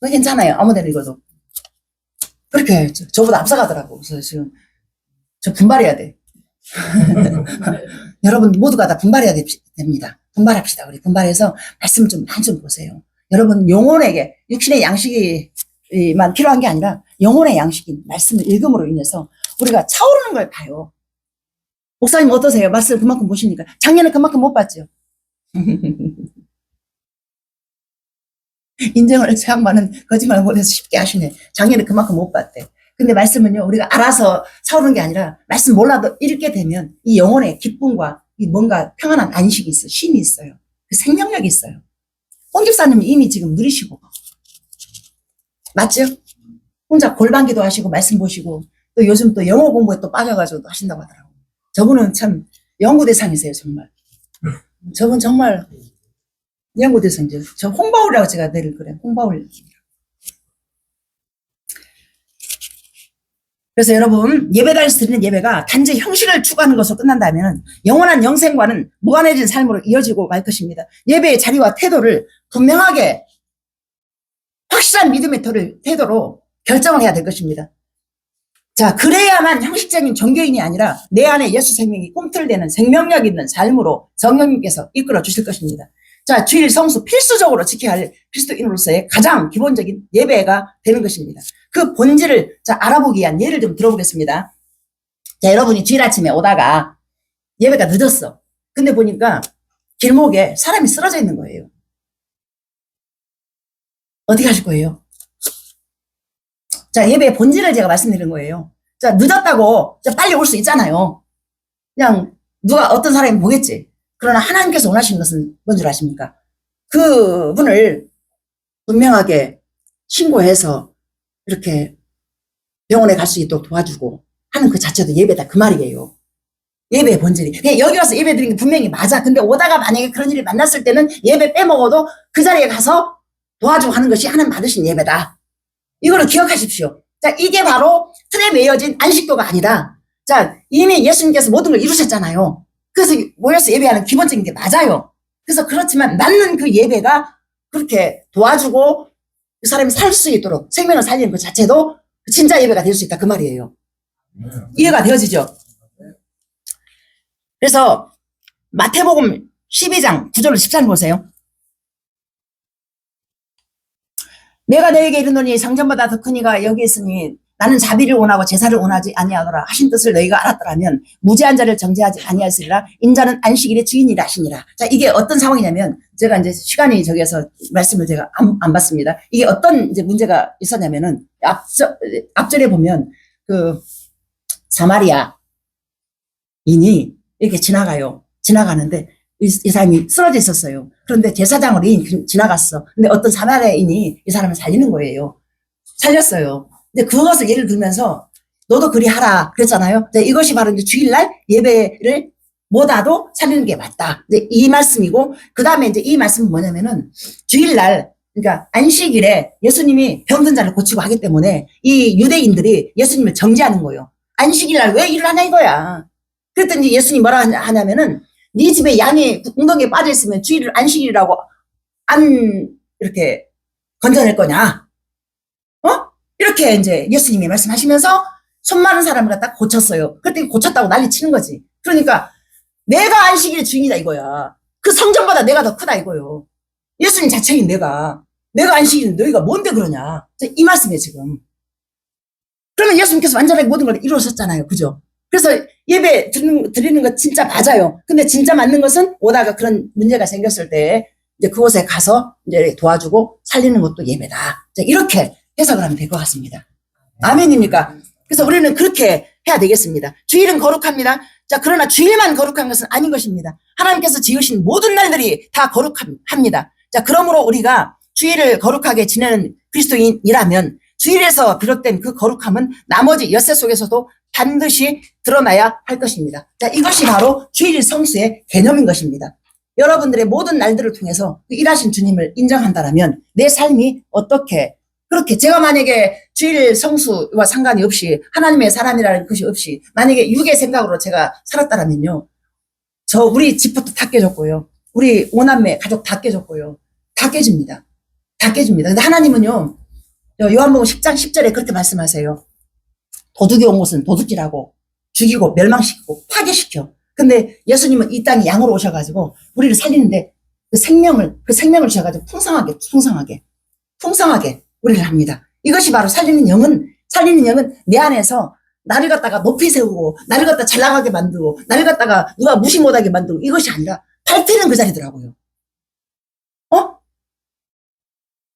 괜찮아요. 아무 데나 읽어도. 그렇게, 저보다 앞서가더라고. 그래서 지금, 저 분발해야 돼. 여러분 모두가 다 분발해야 됩니다. 분발합시다. 우리 분발해서 말씀 좀 많이 좀 보세요. 여러분 영혼에게, 육신의 양식이만 필요한 게 아니라, 영혼의 양식인 말씀을 읽음으로 인해서 우리가 차오르는 걸 봐요. 목사님 어떠세요? 말씀 그만큼 보시니까. 작년에 그만큼 못 봤죠? 인정을 저 양반은 거짓말 못해서 쉽게 하시네. 작년에 그만큼 못 봤대. 근데 말씀은요, 우리가 알아서 차오르는 게 아니라 말씀 몰라도 읽게 되면 이 영혼의 기쁨과 이 뭔가 평안한 안식이 있어요. 쉼이 있어요. 그 생명력이 있어요. 홍 집사님은 이미 지금 누리시고. 맞죠? 혼자 골방기도 하시고 말씀 보시고 또 요즘 또 영어 공부에 또 빠져가지고 또 하신다고 하더라고요. 저분은 참 연구대상이세요, 정말. 저분 정말 연구대상이죠. 저 홍바울이라고 제가 내일 그래. 홍바울. 그래서 여러분 예배당에서 드리는 예배가 단지 형식을 추구하는 것으로 끝난다면 영원한 영생과는 무관해진 삶으로 이어지고 말 것입니다. 예배의 자리와 태도를 분명하게 확실한 믿음의 태도로 결정을 해야 될 것입니다. 자, 그래야만 형식적인 종교인이 아니라 내 안에 예수 생명이 꿈틀대는 생명력 있는 삶으로 성령님께서 이끌어 주실 것입니다. 자, 주일 성수 필수적으로 지켜야 할 그리스도인으로서의 가장 기본적인 예배가 되는 것입니다. 그 본질을 알아보기 위한 예를 좀 들어보겠습니다. 자, 여러분이 주일 아침에 오다가 예배가 늦었어. 근데 보니까 길목에 사람이 쓰러져 있는 거예요. 어떻게 하실 거예요? 자, 예배의 본질을 제가 말씀드린 거예요. 자, 늦었다고 빨리 올 수 있잖아요. 그냥 어떤 사람이 보겠지. 그러나 하나님께서 원하시는 것은 뭔 줄 아십니까? 그분을 분명하게 신고해서 이렇게 병원에 갈 수 있도록 도와주고 하는 그 자체도 예배다. 그 말이에요. 예배의 본질이. 그냥 여기 와서 예배 드리는 게 분명히 맞아. 근데 오다가 만약에 그런 일을 만났을 때는 예배 빼먹어도 그 자리에 가서 도와주고 하는 것이 하나님 받으신 예배다. 이거를 기억하십시오. 자, 이게 바로 틀에 매여진 안식도가 아니다. 자, 이미 예수님께서 모든 걸 이루셨잖아요. 그래서 모여서 예배하는 기본적인 게 맞아요. 그래서 그렇지만 맞는 그 예배가 그렇게 도와주고 그 사람이 살 수 있도록 생명을 살리는 그 자체도 진짜 예배가 될 수 있다. 그 말이에요. 이해가 되어지죠? 그래서 마태복음 12장 9절로 14절 보세요. 내가 너에게 이르노니 성전보다 더 큰 이가 여기 있으니 나는 자비를 원하고 제사를 원하지 아니하노라 하신 뜻을 너희가 알았더라면 무죄한 자를 정죄하지 아니하시리라. 인자는 안식일의 주인이라 하시니라. 자, 이게 어떤 상황이냐면 제가 이제 시간이 저기서 말씀을 제가 안 받습니다. 이게 어떤 이제 문제가 있었냐면은 앞절에 보면 그 사마리아인이 이렇게 지나가는데 이 사람이 쓰러져 있었어요. 그런데 제사장으로 지나갔어. 근데 어떤 사마리아인이 이 사람을 살리는 거예요. 살렸어요. 근데 그것을 예를 들면서 너도 그리 하라 그랬잖아요. 이것이 바로 이제 주일날 예배를 뭐다도 살리는 게 맞다. 이제 이 말씀이고, 그 다음에 이제 이 말씀은 뭐냐면은 주일날, 그러니까 안식일에 예수님이 병든 자를 고치고 하기 때문에 이 유대인들이 예수님을 정죄하는 거예요. 안식일날 왜 일을 하냐 이거야. 그랬더니 예수님이 뭐라 하냐면은 네 집에 양이 웅덩이에 빠져 있으면 주일을 안식일이라고 안 이렇게 건져낼 거냐? 이렇게 이제 예수님이 말씀하시면서 손 마른 사람을 갖다 고쳤어요. 그랬더니 고쳤다고 난리 치는 거지. 그러니까 내가 안식일의 주인이다 이거야. 그 성전보다 내가 더 크다 이거요. 예수님 자체인 내가 안식일인데 너희가 뭔데 그러냐. 이 말씀이에요 지금. 그러면 예수님께서 완전하게 모든 걸 이루셨잖아요. 그죠? 그래서 예배 드리는 거 진짜 맞아요. 근데 진짜 맞는 것은 오다가 그런 문제가 생겼을 때 이제 그곳에 가서 이제 도와주고 살리는 것도 예배다. 이렇게 해석을 하면 될 것 같습니다. 아멘입니까? 그래서 우리는 그렇게 해야 되겠습니다. 주일은 거룩합니다. 자, 그러나 주일만 거룩한 것은 아닌 것입니다. 하나님께서 지으신 모든 날들이 다 거룩합니다. 자, 그러므로 우리가 주일을 거룩하게 지내는 그리스도인이라면 주일에서 비롯된 그 거룩함은 나머지 엿새 속에서도 반드시 드러나야 할 것입니다. 자, 이것이 바로 주일 성수의 개념인 것입니다. 여러분들의 모든 날들을 통해서 일하신 주님을 인정한다면 내 삶이 어떻게 그렇게 제가 만약에 주일 성수와 상관이 없이 하나님의 사람이라는 것이 없이 만약에 육의 생각으로 제가 살았다면요. 우리 집부터 다 깨졌고요. 우리 오남매 가족 다 깨졌고요. 다 깨집니다. 다 깨집니다. 근데 하나님은요. 요한복음 10장 10절에 그렇게 말씀하세요. 도둑이 온 곳은 도둑질하고 죽이고 멸망시키고 파괴시켜. 근데 예수님은 이 땅에 양으로 오셔가지고 우리를 살리는데 그 생명을 주셔가지고 풍성하게 우리를 합니다. 이것이 바로 살리는 영은 내 안에서 나를 갖다가 높이 세우고 나를 갖다 잘 나가게 만들고 나를 갖다가 누가 무시 못하게 만들고 이것이 아니라 밟히는 그 자리더라고요.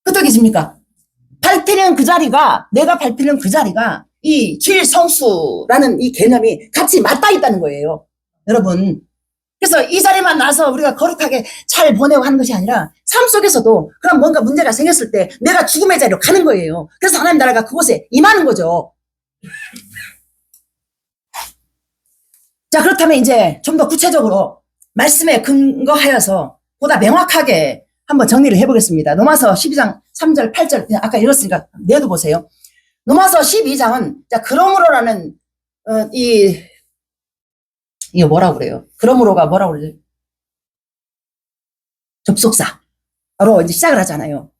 끄떡이십니까? 내가 밟히는 그 자리가 이 주일 성수라는 이 개념이 같이 맞닿아 있다는 거예요. 여러분. 그래서 이 자리만 나서 우리가 거룩하게 잘 보내고 하는 것이 아니라 삶 속에서도 그런 뭔가 문제가 생겼을 때 내가 죽음의 자리로 가는 거예요. 그래서 하나님 나라가 그곳에 임하는 거죠. 자, 그렇다면 이제 좀 더 구체적으로 말씀에 근거하여서 보다 명확하게 한번 정리를 해보겠습니다. 로마서 12장 3절, 8절, 아까 읽었으니까 내도 보세요. 로마서 12장은, 자, 그러므로라는, 이게 뭐라고 그래요? 그러므로가 뭐라고 그러죠? 접속사로 이제 시작을 하잖아요.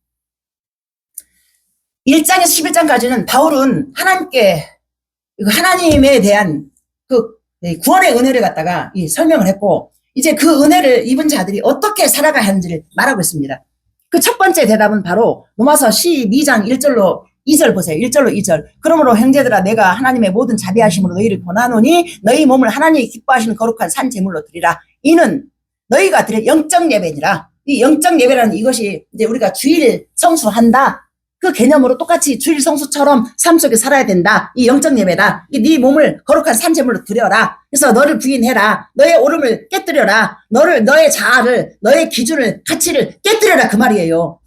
1장에서 11장까지는 바울은 하나님에 대한 그 구원의 은혜를 갖다가 설명을 했고, 이제 그 은혜를 입은 자들이 어떻게 살아가야 하는지를 말하고 있습니다. 그 첫 번째 대답은 바로 로마서 12장 1절로 2절 보세요. 1절로 2절. 그러므로 형제들아, 내가 하나님의 모든 자비하심으로 너희를 권하노니 너희 몸을 하나님이 기뻐하시는 거룩한 산 제물로 드리라. 이는 너희가 드릴 영적 예배니라. 이 영적 예배라는 이것이 이제 우리가 주일 성수한다, 그 개념으로 똑같이 주일 성수처럼 삶 속에 살아야 된다. 이 영적 예배다. 네 몸을 거룩한 산 제물로 드려라. 그래서 너를 부인해라. 너의 오름을 깨뜨려라. 너의 자아를, 너의 기준을, 가치를 깨뜨려라, 그 말이에요.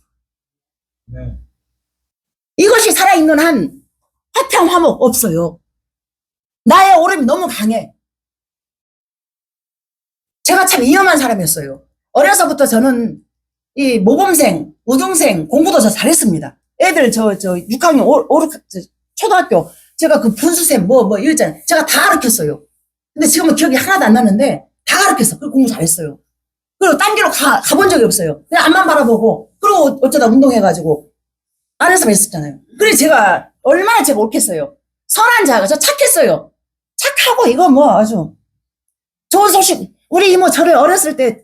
네. 이것이 살아있는 한 화평 화목 없어요. 나의 오름이 너무 강해. 제가 참 위험한 사람이었어요. 어려서부터 저는 이 모범생, 우등생 공부도 저 잘했습니다. 애들 저 6학년, 초등학교, 제가 그 분수쌤 이거 있잖아요. 제가 다 가르쳤어요. 근데 지금은 기억이 하나도 안 나는데 다 가르쳤어. 그리고 공부 잘했어요. 그리고 딴 데로 가본 적이 없어요. 그냥 앞만 바라보고, 그리고 어쩌다 운동해가지고 안에서만 있었잖아요. 그래서 제가 얼마나 제가 옳겠어요. 선한 자가, 저 착했어요. 착하고 이거 아주 좋은 소식. 우리 이모 저를 어렸을 때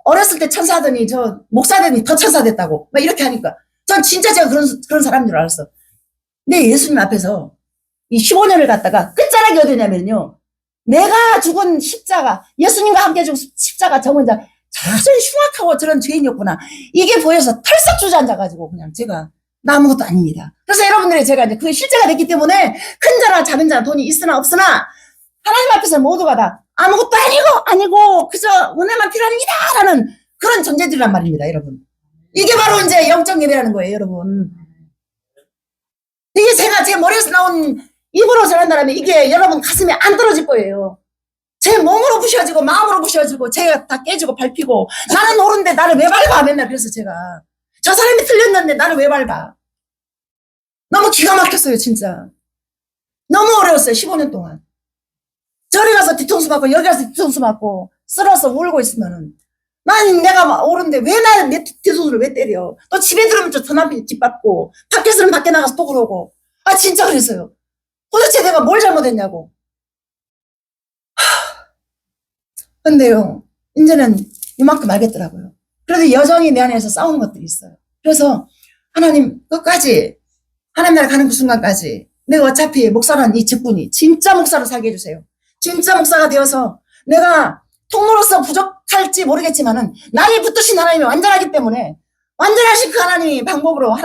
어렸을 때 천사더니 저 목사 되더니 더 천사 됐다고 막 이렇게 하니까 전 진짜 제가 그런 사람인 줄 알았어. 근데 예수님 앞에서 이 15년을 갖다가 끝자락이 어디냐면요, 내가 죽은 십자가, 예수님과 함께 죽은 십자가 저문자 자신이 흉악하고 저런 죄인이었구나, 이게 보여서 털썩 주저앉아가지고 그냥 제가 나 아무것도 아닙니다. 그래서 여러분들이 제가 이제 그게 실제가 됐기 때문에 큰 자나 작은 자나 돈이 있으나 없으나 하나님 앞에서 모두가 다 아무것도 아니고 그저 은혜만 필요합니다라는 그런 존재들이란 말입니다, 여러분. 이게 바로 이제 영적 예배라는 거예요, 여러분. 이게 제 머리에서 나온 입으로 전한다면 이게 여러분 가슴에 안 떨어질 거예요. 제 몸으로 부셔지고 마음으로 부셔지고 제가 다 깨지고 밟히고, 나는 옳은데 나를 왜 밟아 맨날. 그래서 제가 저 사람이 틀렸는데 나를 왜 밟아. 너무 기가 막혔어요, 진짜. 너무 어려웠어요, 15년 동안. 저리 가서 뒤통수 맞고 여기 가서 뒤통수 맞고 쓸어서 울고 있으면은 난 내가 옳은데 왜 내 뒤통수를 왜 때려. 또 집에 들어오면 저 남편이 뒷받고 밖에서는 밖에 나가서 또 그러고. 아 진짜 그랬어요. 도대체 내가 뭘 잘못했냐고. 근데요, 이제는 이만큼 알겠더라고요. 그래도 여전히 내 안에서 싸우는 것들이 있어요. 그래서 하나님 끝까지, 하나님 나라 가는 그 순간까지 내가 어차피 목사라는 이 직분이 진짜 목사로 살게 해주세요. 진짜 목사가 되어서 내가 통로로서 부족할지 모르겠지만은 나를 붙드신 하나님이 완전하기 때문에 완전하신 그 하나님의 방법으로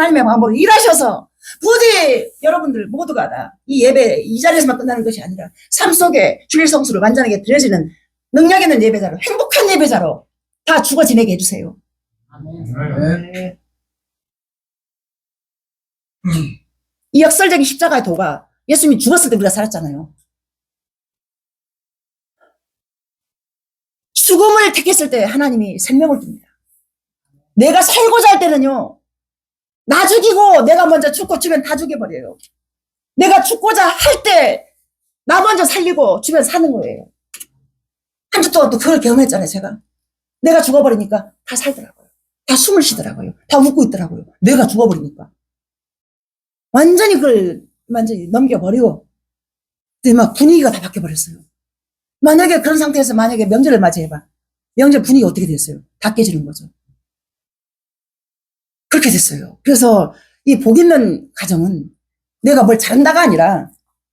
일하셔서 부디 여러분들 모두가 다 이 예배 이 자리에서만 끝나는 것이 아니라 삶 속에 주일 성수를 완전하게 드려지는 능력 있는 예배자로, 행복한 예배자로 다 죽어 지내게 해주세요. 아멘. 이 역설적인 십자가의 도가 예수님이 죽었을 때 우리가 살았잖아요. 죽음을 택했을 때 하나님이 생명을 줍니다. 내가 살고자 할 때는요, 나 죽이고 내가 먼저 죽고 주변 다 죽여버려요. 내가 죽고자 할 때 나 먼저 살리고 주변 사는 거예요. 한 주 동안 또 그걸 경험했잖아요, 제가. 내가 죽어버리니까 다 살더라고요. 다 숨을 쉬더라고요. 다 웃고 있더라고요. 내가 죽어버리니까. 완전히 넘겨버리고, 근데 막 분위기가 다 바뀌어버렸어요. 만약에 그런 상태에서 만약에 명절을 맞이해봐. 명절 분위기 어떻게 됐어요? 다 깨지는 거죠. 그렇게 됐어요. 그래서 이 복 있는 가정은 내가 뭘 잘한다가 아니라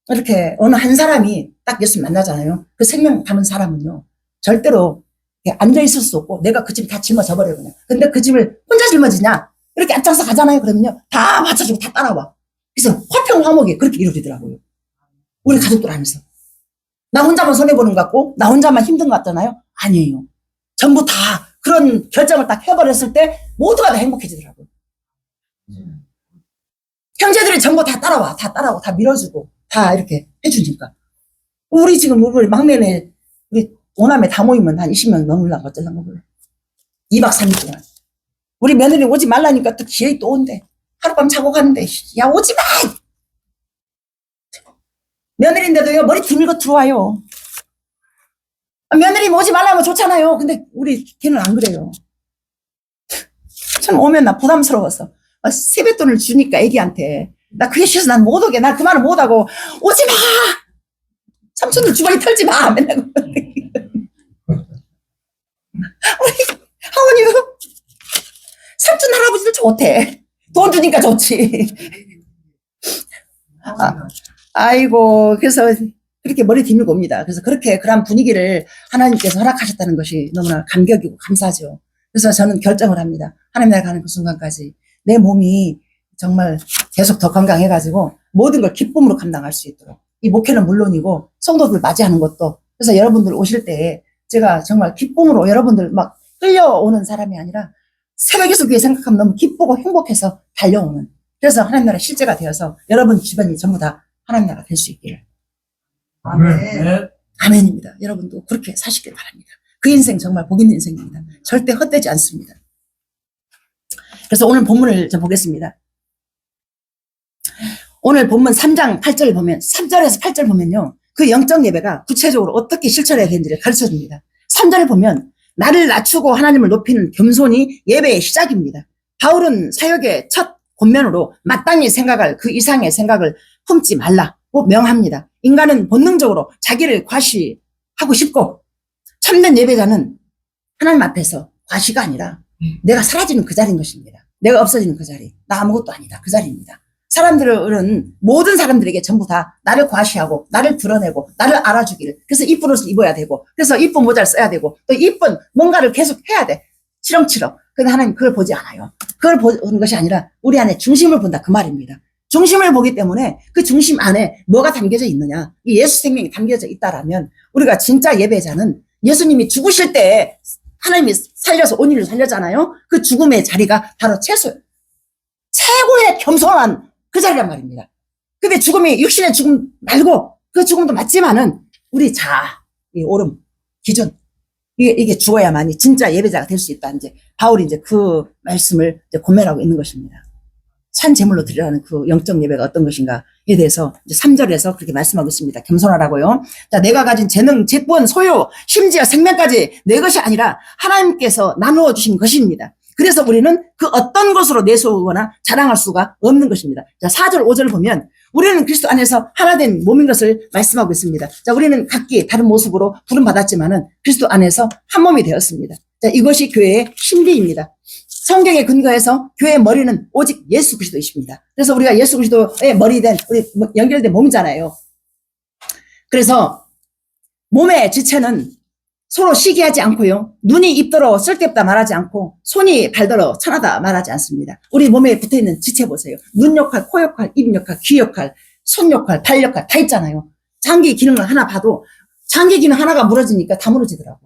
이렇게 어느 한 사람이 딱 예수님 만나잖아요. 그 생명 담은 사람은요, 절대로 앉아있을 수 없고 내가 그 집 다 짊어져 버려요, 그냥. 근데 그 집을 혼자 짊어지냐? 이렇게 앞장서 가잖아요. 그러면요, 다 받쳐주고 다 따라와. 그래서 화평 화목이 그렇게 이루어지더라고요. 우리 가족들 안에서. 나 혼자만 손해보는 것 같고 나 혼자만 힘든 것 같잖아요. 아니에요. 전부 다 그런 결정을 딱 해버렸을 때 모두가 다 행복해지더라고요. 형제들이 전부 다 따라와. 다 따라오고 다 밀어주고 다 이렇게 해주니까. 우리 지금 우리 막내네, 우리 오남매 다 모이면 한 20명 넘으려고 어쩌려고 그래. 2박 3일 동안. 우리 며느리 오지 말라니까 또 기어이 또 온대. 하룻밤 자고 갔는데, 야 오지 마! 며느리인데도요, 머리 들고 들어와요. 며느리 오지 말라면 좋잖아요. 근데 우리 걔는 안 그래요. 참 오면 나 부담스러웠어. 세뱃돈을 주니까 애기한테. 나 그게 싫어서 난 못 오게. 나 그 말을 못 하고, 오지 마! 삼촌들 주머니 털지 마! 맨날. 우리 하모님은 삼촌 할아버지들 좋대. 돈 주니까 좋지. 아이고, 그래서 그렇게 머리 뒤밀고 옵니다. 그래서 그런 분위기를 하나님께서 허락하셨다는 것이 너무나 감격이고 감사하죠. 그래서 저는 결정을 합니다. 하나님 나라 가는 그 순간까지 내 몸이 정말 계속 더 건강해가지고 모든 걸 기쁨으로 감당할 수 있도록, 이 목회는 물론이고 성도들 맞이하는 것도, 그래서 여러분들 오실 때 제가 정말 기쁨으로, 여러분들 막 끌려오는 사람이 아니라 새벽에서 그게 생각하면 너무 기쁘고 행복해서 달려오는, 그래서 하나님 나라 실제가 되어서 여러분 주변이 전부 다 하나님 나라 될 수 있기를. 아멘. 아멘입니다. 여러분도 그렇게 사시길 바랍니다. 그 인생 정말 복 있는 인생입니다. 절대 헛되지 않습니다. 그래서 오늘 본문을 좀 보겠습니다. 오늘 본문 3장 8절 보면, 3절에서 8절 보면요, 그 영적 예배가 구체적으로 어떻게 실천해야 되는지를 가르쳐 줍니다. 3절을 보면 나를 낮추고 하나님을 높이는 겸손이 예배의 시작입니다. 바울은 사역의 첫 권면으로 마땅히 생각할 그 이상의 생각을 품지 말라고 명합니다. 인간은 본능적으로 자기를 과시하고 싶고, 참된 예배자는 하나님 앞에서 과시가 아니라 내가 사라지는 그 자리인 것입니다. 내가 없어지는 그 자리. 나 아무것도 아니다. 그 자리입니다. 사람들은, 모든 사람들에게 전부 다 나를 과시하고 나를 드러내고 나를 알아주기를, 그래서 이쁜 옷을 입어야 되고, 그래서 이쁜 모자를 써야 되고, 또 이쁜 뭔가를 계속 해야 돼. 치렁치렁. 근데 하나님 그걸 보지 않아요. 그걸 보는 것이 아니라 우리 안에 중심을 본다, 그 말입니다. 중심을 보기 때문에 그 중심 안에 뭐가 담겨져 있느냐, 이 예수 생명이 담겨져 있다라면, 우리가 진짜 예배자는 예수님이 죽으실 때 하나님이 살려서 온유를 살렸잖아요. 그 죽음의 자리가 바로 최고의 겸손한 그 자리란 말입니다. 근데 죽음이 육신의 죽음 말고, 그 죽음도 맞지만은 우리 이 오름, 기준, 이게 죽어야만이 진짜 예배자가 될 수 있다. 이제 바울이 이제 그 말씀을 이제 고면하고 있는 것입니다. 산 제물로 드리라는 그 영적 예배가 어떤 것인가에 대해서 이제 3절에서 그렇게 말씀하고 있습니다. 겸손하라고요. 자, 내가 가진 재능, 재권, 소유, 심지어 생명까지 내 것이 아니라 하나님께서 나누어 주신 것입니다. 그래서 우리는 그 어떤 것으로 내세우거나 자랑할 수가 없는 것입니다. 자, 4절, 5절 보면 우리는 그리스도 안에서 하나된 몸인 것을 말씀하고 있습니다. 자, 우리는 각기 다른 모습으로 부름받았지만은 그리스도 안에서 한 몸이 되었습니다. 자, 이것이 교회의 신비입니다. 성경에 근거해서 교회의 머리는 오직 예수 그리스도이십니다. 그래서 우리가 예수 그리스도의 머리 된, 우리 연결된 몸이잖아요. 그래서 몸의 지체는 서로 시기하지 않고요, 눈이 입더러 쓸데없다 말하지 않고, 손이 발더러 천하다 말하지 않습니다. 우리 몸에 붙어있는 지체 보세요. 눈 역할, 코 역할, 입 역할, 귀 역할, 손 역할, 발 역할 다 있잖아요. 장기 기능을 하나 봐도 장기 기능 하나가 무너지니까 다 무너지더라고.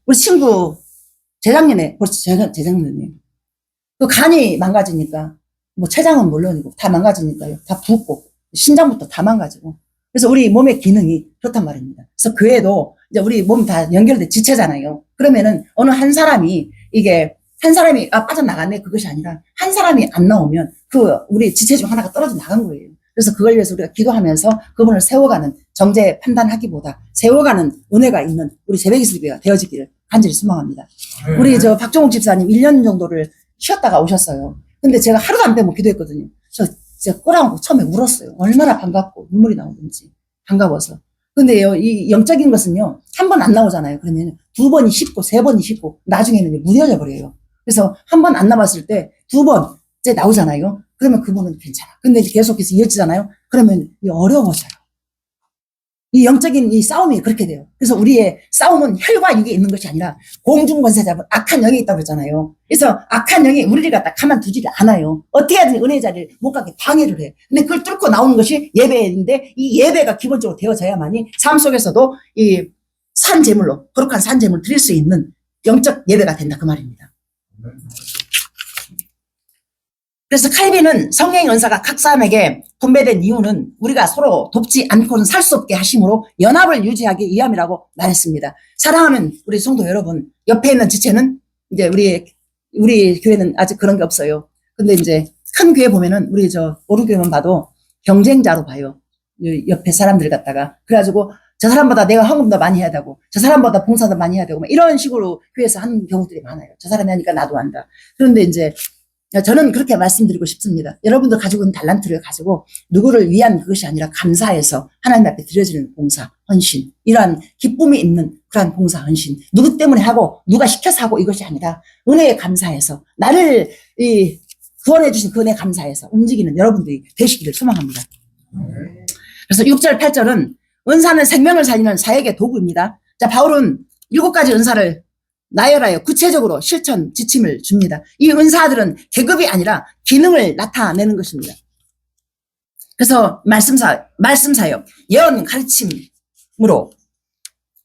우리 친구 재작년에, 벌써 재작년에 그 간이 망가지니까, 뭐 췌장은 물론이고 다 망가지니까요, 다 붓고 신장부터 다 망가지고. 그래서 우리 몸의 기능이 그렇단 말입니다. 그래서 교회도 이제 우리 몸 다 연결된 지체잖아요. 그러면은 어느 한 사람이, 이게 한 사람이 빠져나갔네, 그것이 아니라 한 사람이 안 나오면 그 우리 지체 중 하나가 떨어져 나간 거예요. 그래서 그걸 위해서 우리가 기도하면서 그분을 세워가는, 정죄 판단하기보다 세워가는 은혜가 있는 우리 새벽기술교회가 되어지기를 간절히 소망합니다. 우리 박종욱 집사님 1년 정도를 쉬었다가 오셨어요. 근데 제가 하루도 안 빼고 기도했거든요. 제가 끌어안고 처음에 울었어요. 얼마나 반갑고 눈물이 나오는지, 반가워서. 근데요, 이 영적인 것은요, 한 번 안 나오잖아요. 그러면 2번이 쉽고 3번이 쉽고 나중에는 무뎌져 버려요. 그래서 한 번 안 나왔을 때 2번째 나오잖아요. 그러면 그분은 괜찮아. 근데 계속해서 이어지잖아요. 그러면 어려워져요. 이 영적인 이 싸움이 그렇게 돼요. 그래서 우리의 싸움은 혈과 육에 있는 것이 아니라 공중권세 잡은 악한 영이 있다고 그랬잖아요. 그래서 악한 영이 우리를 갖다 가만두지를 않아요. 어떻게 하든 은혜의 자리를 못 가게 방해를 해. 근데 그걸 뚫고 나오는 것이 예배인데, 이 예배가 기본적으로 되어져야만이 삶 속에서도 이 산제물로, 거룩한 산제물을 드릴 수 있는 영적 예배가 된다, 그 말입니다. 그래서 칼빈은 성령의 은사가 각 사람에게 분배된 이유는 우리가 서로 돕지 않고는 살 수 없게 하심으로 연합을 유지하기 위함이라고 말했습니다. 사랑하는 우리 성도 여러분, 옆에 있는 지체는 이제 우리 교회는 아직 그런 게 없어요. 근데 이제 큰 교회 보면은 우리 오르교회만 봐도 경쟁자로 봐요. 옆에 사람들 갖다가. 그래가지고 저 사람보다 내가 헌금도 많이 해야 되고, 저 사람보다 봉사도 많이 해야 되고, 이런 식으로 교회에서 하는 경우들이 많아요. 저 사람이 하니까 나도 한다. 그런데 이제 저는 그렇게 말씀드리고 싶습니다. 여러분들 가지고 있는 달란트를 가지고 누구를 위한 그것이 아니라 감사해서 하나님 앞에 드려지는 봉사, 헌신, 이러한 기쁨이 있는 그러한 봉사, 헌신, 누구 때문에 하고 누가 시켜서 하고 이것이 아니라 은혜에 감사해서 나를 구원해 주신 그 은혜에 감사해서 움직이는 여러분들이 되시기를 소망합니다. 그래서 6절, 8절은 은사는 생명을 살리는 사역의 도구입니다. 자, 바울은 7가지 은사를 나열하여 구체적으로 실천 지침을 줍니다. 이 은사들은 계급이 아니라 기능을 나타내는 것입니다. 그래서 말씀사역, 예언 가르침으로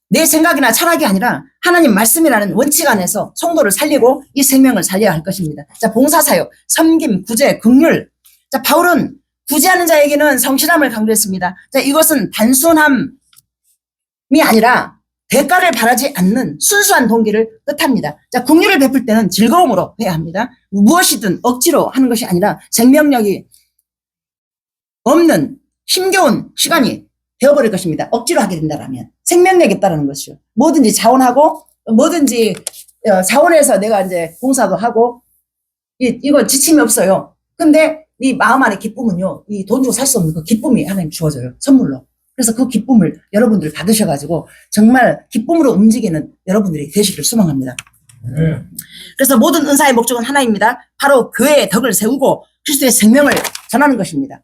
내 생각이나 철학이 아니라 하나님 말씀이라는 원칙 안에서 성도를 살리고 이 생명을 살려야 할 것입니다. 자, 봉사사역, 섬김, 구제, 긍휼. 자, 바울은 구제하는 자에게는 성실함을 강조했습니다. 자, 이것은 단순함이 아니라 대가를 바라지 않는 순수한 동기를 뜻합니다. 자, 긍휼을 베풀 때는 즐거움으로 해야 합니다. 무엇이든 억지로 하는 것이 아니라 생명력이 없는 힘겨운 시간이 되어버릴 것입니다. 억지로 하게 된다라면 생명력이 있다는 것이죠. 뭐든지 자원하고 뭐든지 자원해서 내가 이제 봉사도 하고 이건 지침이 없어요. 근데 이 마음 안의 기쁨은요, 이 돈 주고 살 수 없는 그 기쁨이 하나님 주어져요. 선물로. 그래서 그 기쁨을 여러분들이 받으셔가지고 정말 기쁨으로 움직이는 여러분들이 되시길 소망합니다. 그래서 모든 은사의 목적은 하나입니다. 바로 교회의 덕을 세우고 그리스도의 생명을 전하는 것입니다.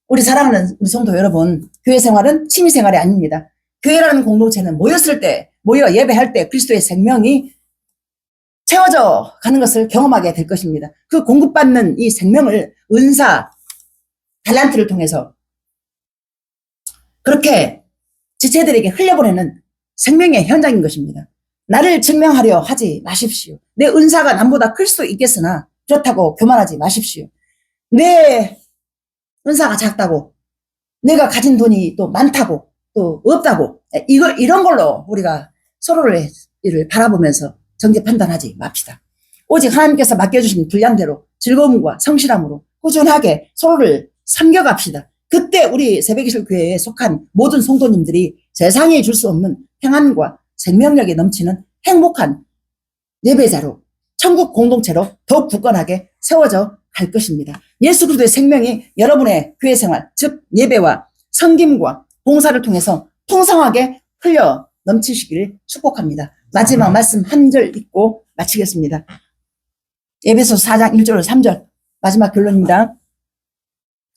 우리 사랑하는 우리 성도 여러분, 교회 생활은 취미 생활이 아닙니다. 교회라는 공동체는 모여 예배할 때 그리스도의 생명이 채워져 가는 것을 경험하게 될 것입니다. 그 공급받는 이 생명을 은사, 달란트를 통해서 그렇게 지체들에게 흘려보내는 생명의 현장인 것입니다. 나를 증명하려 하지 마십시오. 내 은사가 남보다 클 수도 있겠으나 그렇다고 교만하지 마십시오. 내 은사가 작다고, 내가 가진 돈이 또 많다고, 또 없다고, 이런 걸로 우리가 서로를 바라보면서 정죄 판단하지 맙시다. 오직 하나님께서 맡겨주신 분량대로 즐거움과 성실함으로 꾸준하게 서로를 섬겨갑시다. 그때 우리 새벽기술 교회에 속한 모든 성도님들이 세상에 줄 수 없는 평안과 생명력이 넘치는 행복한 예배자로, 천국 공동체로 더욱 굳건하게 세워져 갈 것입니다. 예수 그리스도의 생명이 여러분의 교회 생활, 즉 예배와 섬김과 봉사를 통해서 풍성하게 흘러 넘치시기를 축복합니다. 마지막 말씀 한 절 읽고 마치겠습니다. 에베소서 4장 1절 3절 마지막 결론입니다.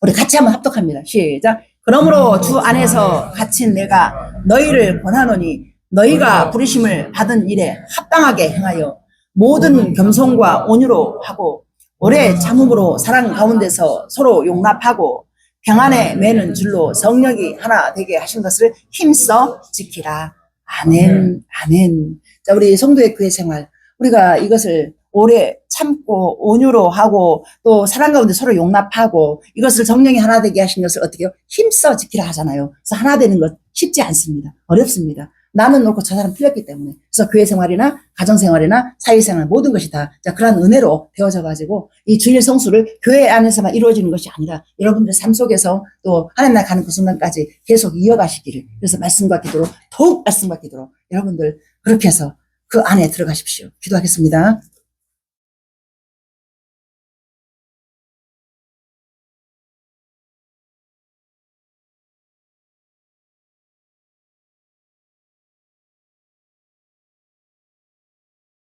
우리 같이 한번 합독합니다. 시작. 그러므로 주 안에서 갇힌 내가 너희를 권하노니 너희가 부르심을 받은 일에 합당하게 행하여 모든 겸손과 온유로 하고 오래 참음으로 사랑 가운데서 서로 용납하고 평안에 매는 줄로 성령이 하나 되게 하신 것을 힘써 지키라. 아멘, 아멘. 자, 우리 성도의 교회 생활, 우리가 이것을 오래 참고 온유로 하고 또 사랑 가운데 서로 용납하고 이것을 성령이 하나 되게 하신 것을 어떻게 해요? 힘써 지키라 하잖아요. 그래서 하나 되는 것 쉽지 않습니다. 어렵습니다. 나는 옳고 저 사람 틀렸기 때문에. 그래서 교회 생활이나 가정 생활이나 사회 생활 모든 것이 다 그러한 은혜로 되어져 가지고 이 주일 성수를 교회 안에서만 이루어지는 것이 아니라 여러분들의 삶 속에서 또 하나님 나라 가는 그 순간까지 계속 이어가시기를, 그래서 말씀과 기도로 더욱 말씀과 기도로 여러분들 그렇게 해서 그 안에 들어가십시오. 기도하겠습니다.